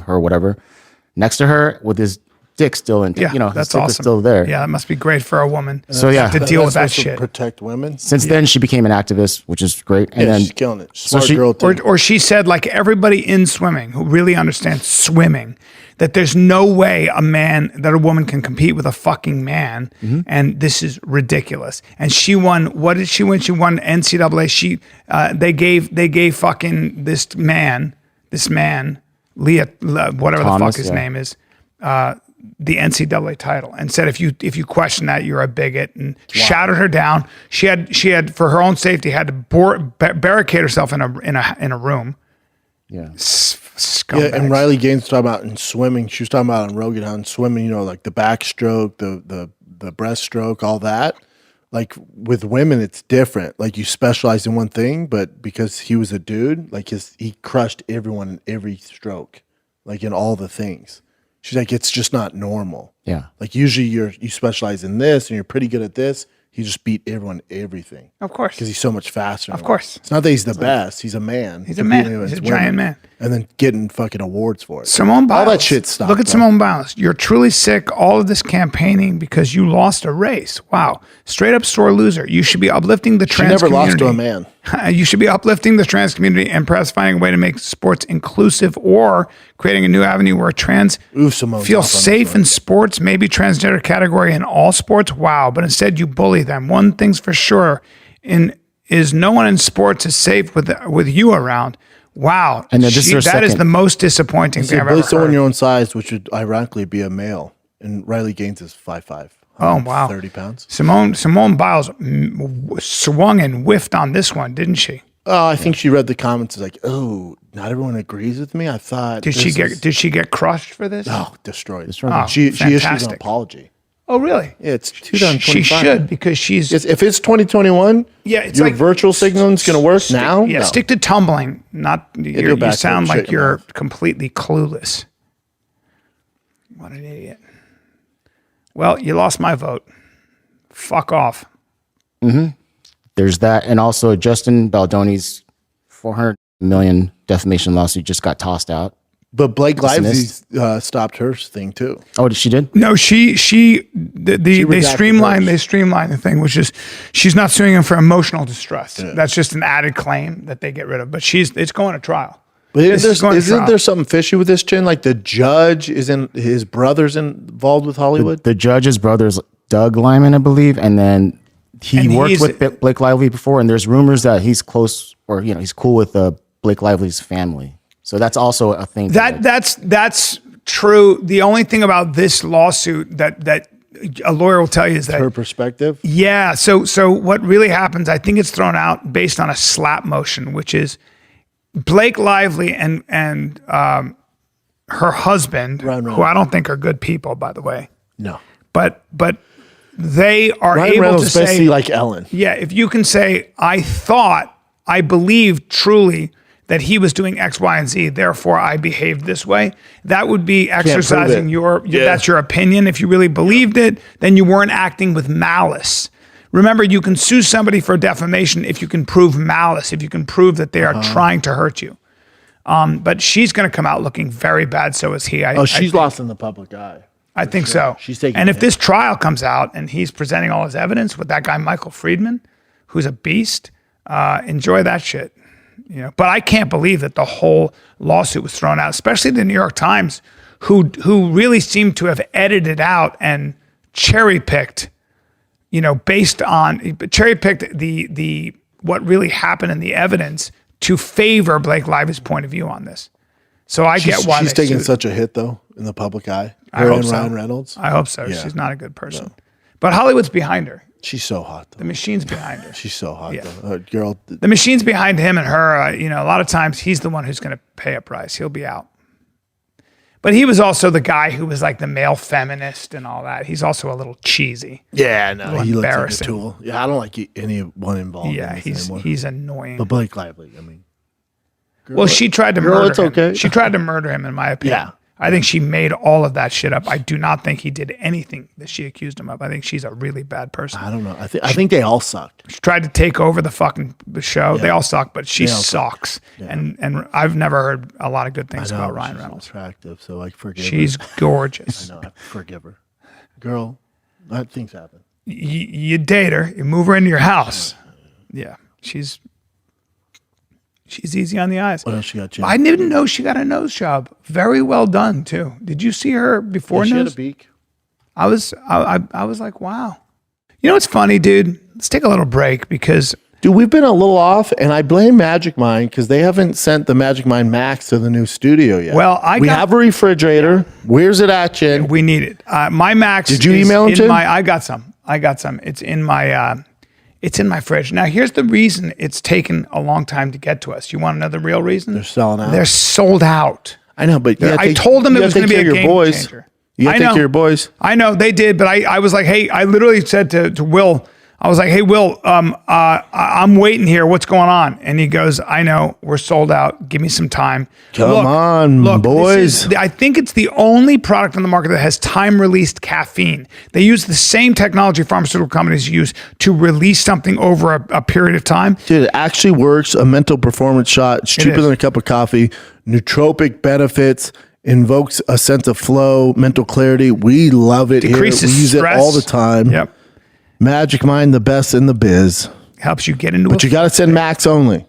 her, whatever, next to her with his dick still in. Yeah, his that's dick was awesome. still there. Yeah, that must be great for a woman. So yeah, to deal with that That's supposed to shit. protect women. Since then, she became an activist, which is great. And Yeah, then she's killing it. Smart she- girl too. Or she said, like everybody in swimming who really understands swimming, that there's no way a woman can compete with a fucking man, and this is ridiculous. And she won. What did she win? She won NCAA. They gave fucking this man, Leah, whatever the Thomas, fuck his yeah. name is, the NCAA title, and said if you question that, you're a bigot, and shouted her down. She had for her own safety had to barricade herself in a room. yeah. Yeah, and Riley Gaines was talking about in swimming. She was talking about on Rogan how in swimming, like the backstroke, the breaststroke, all that. Like with women, it's different. Like you specialize in one thing, but because he was a dude, like he crushed everyone in every stroke, like in all the things. She's like, it's just not normal. Yeah. Like usually you specialize in this and you're pretty good at this. He just beat everyone everything. Of course. Because he's so much faster. Of course. It's not that he's the best. He's a man. He's a man. Competing He's a against giant women. man. And then getting fucking awards for it. Simone Biles. All that shit stopped. Look at though. Simone Biles. You're truly sick. All of this campaigning because you lost a race. Wow. Straight up sore loser. You should be uplifting the She trans never community. lost to a man. You should be uplifting the trans community and perhaps finding a way to make sports inclusive or creating a new avenue where trans Simone's feel off on this safe one. in sports, maybe transgender category in all sports. Wow. But instead you bully them. One thing's for sure is no one in sports is safe with you around. Wow. And then this is her that is second- the most disappointing So thing I've bully ever someone heard. your own size, which would ironically be a male. And Riley Gaines is 5'5". Oh, wow. 30 pounds. Simone Biles swung and whiffed on this one, didn't she? Oh, I think she read the comments. Like, oh, not everyone agrees with me. I thought. Did she get crushed for this? Oh, destroyed. Oh, She issues an fantastic. apology. Oh, really? Yeah, it's 2025. She should because she's Yes, if it's 2021, Yeah, it's your like- virtual signaling's going to work now. Yeah, No. stick to tumbling. Not go you back to sound it, shut like your you're mouth. completely clueless. What an idiot. Well, you lost my vote. Fuck off. There's that, and also Justin Baldoni's $400 million defamation lawsuit just got tossed out. But Blake Lively stopped her thing too. Oh, she did? No, they streamlined the thing, which is she's not suing him for emotional distress. Yeah. That's just an added claim that they get rid of. But it's going to trial. But isn't there something fishy with this, Chin? Like the judge his brother's involved with Hollywood? The judge's brother's Doug Lyman, I believe, and then he worked with Blake Lively before, and there's rumors that he's close or he's cool with Blake Lively's family. So that's also a thing. That's true. The only thing about this lawsuit that a lawyer will tell you is that her perspective. Yeah. So what really happens? I think it's thrown out based on a slap motion, which is Blake Lively and her husband, who I don't think are good people, by the way. No. But they are Ryan able Reynolds to say, like Ellen. Yeah. If you can say, I believe truly that he was doing X, Y, and Z, therefore I behaved this way. That would be exercising that's your opinion. If you really believed it, then you weren't acting with malice. Remember, you can sue somebody for defamation if you can prove malice, if you can prove that they are trying to hurt you. But she's going to come out looking very bad, so is he. She's lost in the public eye. I think so. She's taking and if this trial comes out and he's presenting all his evidence with that guy, Michael Friedman, who's a beast, enjoy that shit. But I can't believe that the whole lawsuit was thrown out, especially the New York Times, who really seemed to have edited out and cherry picked, based on the what really happened in the evidence to favor Blake Lively's point of view on this. So I get why she's taking such a hit though in the public eye. I hope so. Ryan Reynolds. I hope so. Yeah. She's not a good person, but Hollywood's behind her. She's so hot, though. The machine's behind her. She's so hot, though. Girl. The machine's behind him and her. A lot of times he's the one who's going to pay a price. He'll be out. But he was also the guy who was like the male feminist and all that. He's also a little cheesy. Yeah, no, he looks like a embarrassing. tool. Yeah, I don't like anyone involved. Yeah, in this anymore. he's annoying. But Blake Lively, I mean. Well, she tried to murder him. Okay. She tried to murder him, in my opinion. Yeah. I think she made all of that shit up. I do not think he did anything that she accused him of. I think she's a really bad person. I don't know. I think they all sucked. She tried to take over the fucking show. Yeah. They all suck, but she sucks. Yeah. And I've never heard a lot of good things about Ryan Reynolds. Attractive, so I forgive She's her. gorgeous. I know. I forgive her. Girl, things happen. You date her. You move her into your house. Yeah, she's easy on the eyes. What else she got, Jim? I didn't know she got a nose job. Very well done too. Did you see her before nose? She had a beak. I was like, wow. You know what's funny, dude? Let's take a little break because dude, we've been a little off, and I blame Magic Mind because they haven't sent the Magic Mind Max to the new studio yet. Well, we have a refrigerator. Where's it at, Chin? We need it. My Max. Did you email him, Chin? I got some. It's in my. It's in my fridge. Now, here's the reason it's taken a long time to get to us. You want to know the real reason? They're selling out. They're sold out. I know, but I told them it was going to be a game changer. You got to take care of your boys. I know, they did, but I was like, hey, I literally said to Will, I was like, hey, Will, I'm waiting here. What's going on? And he goes, I know, we're sold out. Give me some time. Come on, boys. I think it's the only product on the market that has time-released caffeine. They use the same technology pharmaceutical companies use to release something over a period of time. Dude, it actually works. A mental performance shot. It's cheaper than a cup of coffee. Nootropic benefits. Invokes a sense of flow, mental clarity. We love it. Decreases here. We use stress. it all the time. Yep. Magic Mind, the best in the biz. Helps you get into But you got to send Max only.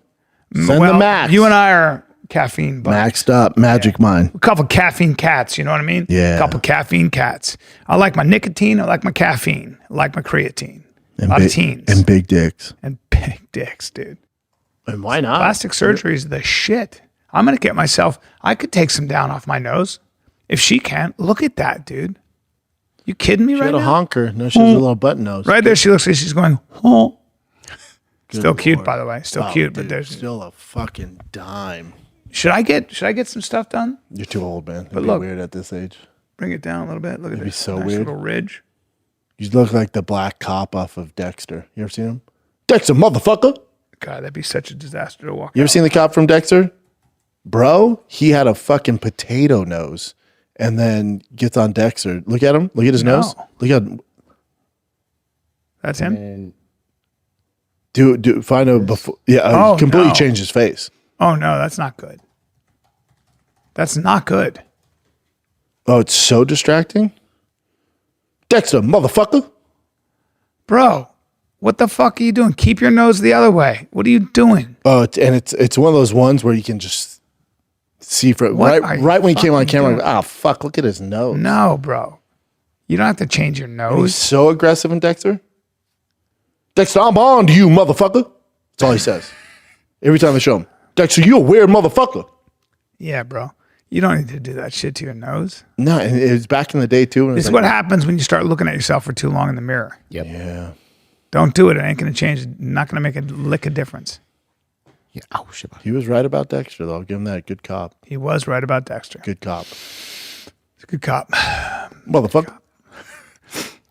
Send the Max. You and I are caffeine buddies. Maxed up. Magic Mind. A couple caffeine cats, you know what I mean? Yeah. A couple caffeine cats. I like my nicotine. I like my caffeine. I like my creatine. And a lot of teens. And big dicks. And big dicks, dude. And why not? Plastic surgery is the shit. I'm going to get myself, I could take some down off my nose. If she can't, look at that, dude. You kidding me right now? She had a honker. No, she has a little button nose. Right there, she looks like she's going, oh. Still Lord. Cute, by the way. Still cute, dude, but there's still a fucking dime. Should I get some stuff done? You're too old, man. It'd But be look, weird at this age. Bring it down a little bit. Look at It'd be this so nice weird. little ridge. You look like the black cop off of Dexter. You ever seen him? Dexter, motherfucker. God, that'd be such a disaster to walk You ever out. seen the cop from Dexter? Bro, he had a fucking potato nose and then gets on Dexter. Look at him. Look at his nose. Look at him. That's him? Do find a before. Yeah, completely changed his face. Oh, no, that's not good. That's not good. Oh, it's so distracting. Dexter, motherfucker. Bro, what the fuck are you doing? Keep your nose the other way. What are you doing? Oh, it's one of those ones where you can just see from What are right you when he came on fucking camera. doing? Oh fuck! Look at his nose. No, bro. You don't have to change your He's nose. so aggressive in Dexter. Dexter, I'm on to you, motherfucker. That's all he says. Every time I show him. Dexter, you a weird motherfucker. Yeah, bro. You don't need to do that shit to your nose. No, and it was back in the day too. This is what happens when you start looking at yourself for too long in the mirror. Yep. Yeah. Don't do it. It ain't going to change. Not going to make a lick of difference. Yeah. Oh shit. He was right about Dexter, though. I'll give him that. Good cop. He was right about Dexter. Good cop. He's a good cop. Motherfucker.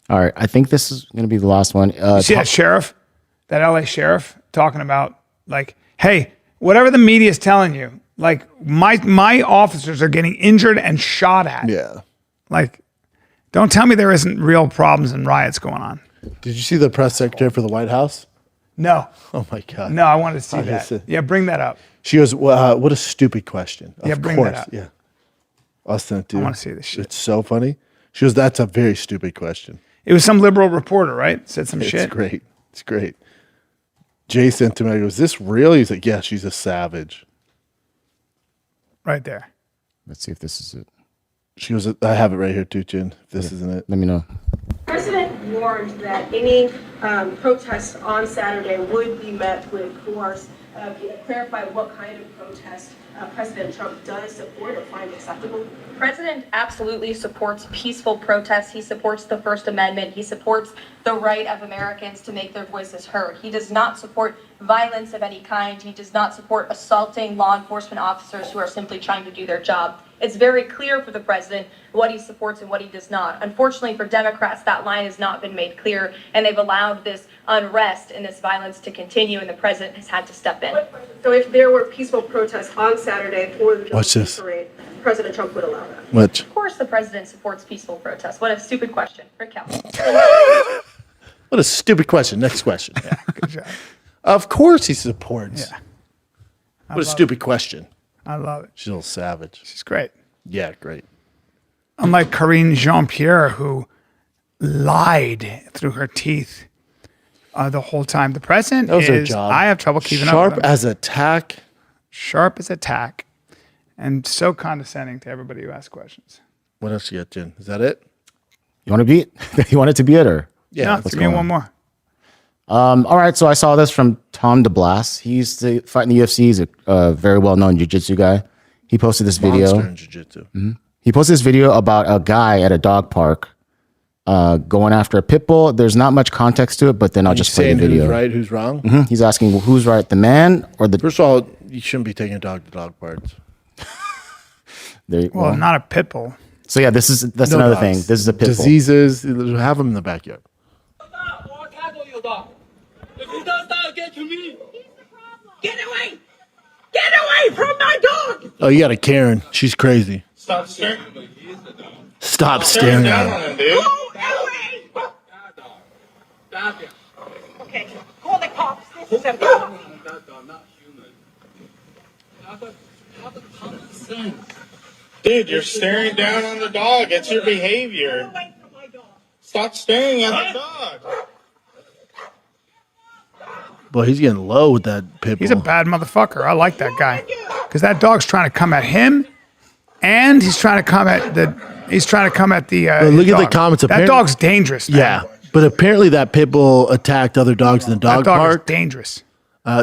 All right. I think this is gonna be the last one. You see that sheriff, that LA sheriff, talking about like, hey, whatever the media is telling you, like my officers are getting injured and shot at. Yeah. Like, don't tell me there isn't real problems and riots going on. Did you see the press secretary for the White House? No. Oh my God. No, I wanted to see I that. see. Yeah, bring that up. She goes, well, what a stupid question. Yeah, Of bring course. that up. Yeah. I'll send it to I you. wanna see this shit. It's so funny. She goes, that's a very stupid question. It was some liberal reporter, right? Said some shit. It's great. It's great. Jay sent to me, I go, is this real? He's like, yeah, she's a savage. Right there. Let's see if this is it. She goes, I have it right here too, Jen. If this isn't it. Let me know. The president warned that any protests on Saturday would be met with force. Clarify what kind of protest President Trump does support or find acceptable. The president absolutely supports peaceful protests. He supports the First Amendment. He supports the right of Americans to make their voices heard. He does not support violence of any kind. He does not support assaulting law enforcement officers who are simply trying to do their job. It's very clear for the president what he supports and what he does not. Unfortunately for Democrats, that line has not been made clear, and they've allowed this unrest and this violence to continue, and the president has had to step in. So if there were peaceful protests on Saturday for the Watch this. parade, President Trump would allow that. What? Of course the president supports peaceful protests. What a stupid question. Rick Kelly. What a stupid question. Next question. Yeah, good job. Of course he supports. Yeah. What a stupid question. I love it. She's a little savage. She's great. Yeah, great. Unlike Karine Jean-Pierre, who lied through her teeth the whole time. The president That was her is, job. I have trouble keeping up Sharp with him. as a tack. Sharp as a tack. And so condescending to everybody who asks questions. What else you got, Jen? Is that it? You want to be it? You want it to be it or? Yeah, give me one more. All right, so I saw this from Tom DeBlas. He used to fight in the UFC. He's a very well-known jiu-jitsu guy. He posted this video. Monster in jiu-jitsu. He posted this video about a guy at a dog park going after a pit bull. There's not much context to it, but then I'll just play the video. Who's right, who's wrong? He's asking who's right, the man or the... First of all, you shouldn't be taking a dog to dog parks. Well, not a pit bull. So yeah, that's No another dogs. thing. This is a pit bull. Diseases, have them in the backyard. If he does that again to me, get away! Get away from my dog! Oh, you got a Karen. She's crazy. Stop staring. Stop staring at her. him, dude. Okay, call the cops. This is a Dude, you're staring down on the dog. It's your behavior. Stop staring at the dog. Boy, he's getting low with that pit bull. He's a bad motherfucker. I like that guy. Because that dog's trying to come at him and he's trying to come at the But look at the dog. comments. That Apparently- dog's dangerous, man. Yeah, but apparently that pit bull attacked other dogs in the dog That dog park. is dangerous.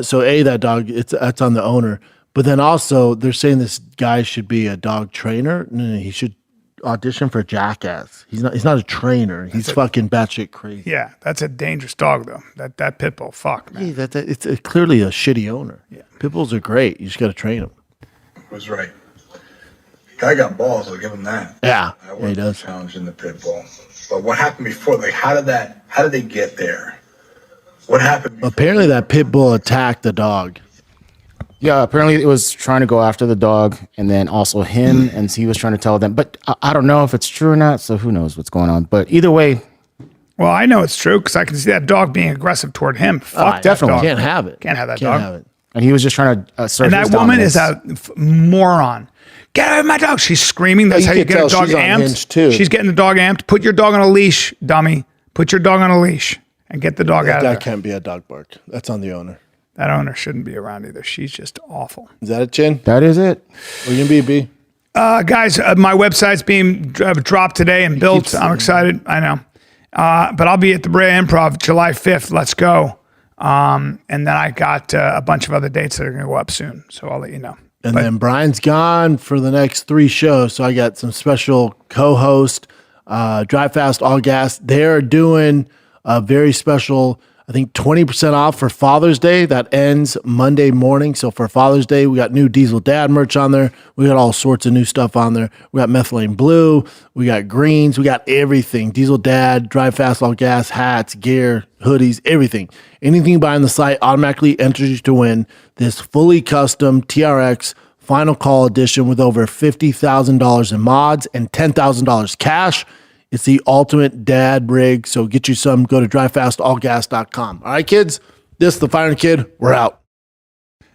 So that dog, that's on the owner. But then also they're saying this guy should be a dog trainer. No, he should audition for Jackass. He's not a trainer. He's fucking batshit crazy. Yeah, that's a dangerous dog though. That pit bull, fuck, man. Yeah, it's clearly a shitty owner. Yeah. Pit bulls are great. You just got to train them. Was right. Guy got balls. I'll give him that. Yeah, I he does. Challenging the pit bull. But what happened before? Like, how did they get there? What happened? Apparently that pit bull attacked the dog. Yeah, apparently it was trying to go after the dog and then also him, and he was trying to tell them. But I don't know if it's true or not, so who knows what's going on. But either way, Well, I know it's true because I can see that dog being aggressive toward him. Fuck that Definitely dog. can't have it. Can't have that Can't dog. have it. And he was just trying to assert And that his woman dominance. is a moron. Get out of my dog. She's screaming. That's you how you can get a tell dog she's on amped. Hinge, too. She's getting the dog amped. Put your dog on a leash, dummy. Put your dog on a leash and get the dog out of there. That can't be a dog bark. That's on the owner. That owner shouldn't be around either. She's just awful. Is that it, Chin? That is it. We're going to be. Guys, my website's being dropped today and built. I'm excited. I know. But I'll be at the Brea Improv July 5th. Let's go. And then I got a bunch of other dates that are going to go up soon. So I'll let you know. And then Brian's gone for the next 3 shows. So I got some special co-host, Drive Fast, All Gas. They're doing a very special, I think 20% off for Father's Day. That ends Monday morning. So for Father's Day, we got new Diesel Dad merch on there. We got all sorts of new stuff on there. We got methylene blue. We got greens. We got everything. Diesel Dad, Drive Fast, All Gas, hats, gear, hoodies, everything. Anything you buy on the site automatically enters you to win this fully custom TRX Final Call edition with over $50,000 in mods and $10,000 cash. It's the ultimate dad rig. So get you some. Go to drivefastallgas.com. All right, kids. This is the Fire Kid. We're out.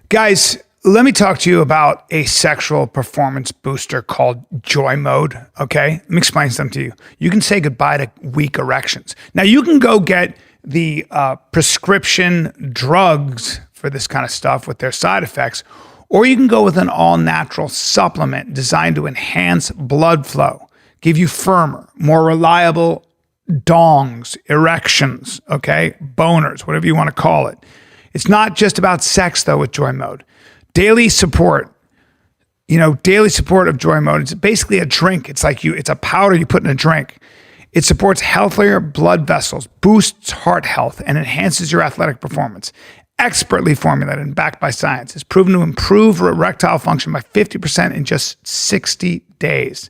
Guys, let me talk to you about a sexual performance booster called Joy Mode, okay? Let me explain something to you. You can say goodbye to weak erections. Now, you can go get the prescription drugs for this kind of stuff with their side effects, or you can go with an all-natural supplement designed to enhance blood flow, give you firmer, more reliable dongs, erections, okay? Boners, whatever you want to call it. It's not just about sex, though, with Joy Mode. Daily support, daily support of Joy Mode. It's basically a drink. It's a powder you put in a drink. It supports healthier blood vessels, boosts heart health, and enhances your athletic performance. Expertly formulated and backed by science. It's proven to improve erectile function by 50% in just 60 days.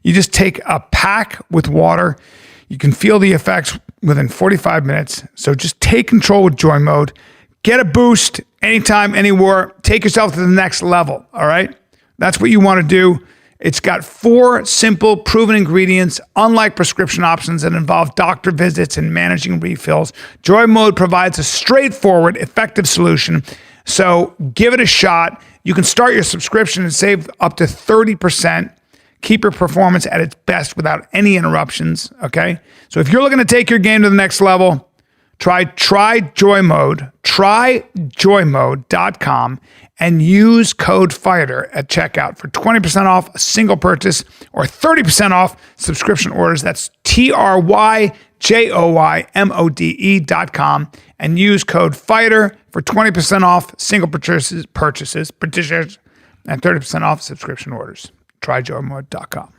You just take a pack with water. You can feel the effects within 45 minutes. So just take control with Joy Mode. Get a boost anytime, anywhere. Take yourself to the next level, all right? That's what you want to do. It's got 4 simple, proven ingredients, unlike prescription options that involve doctor visits and managing refills. Joy Mode provides a straightforward, effective solution. So give it a shot. You can start your subscription and save up to 30%. Keep your performance at its best without any interruptions, okay? So if you're looking to take your game to the next level, try Joy Mode, tryjoymode.com, and use code FIGHTER at checkout for 20% off a single purchase or 30% off subscription orders. That's tryjoymode.com, and use code FIGHTER for 20% off single purchases and 30% off subscription orders. Tryjoymode.com.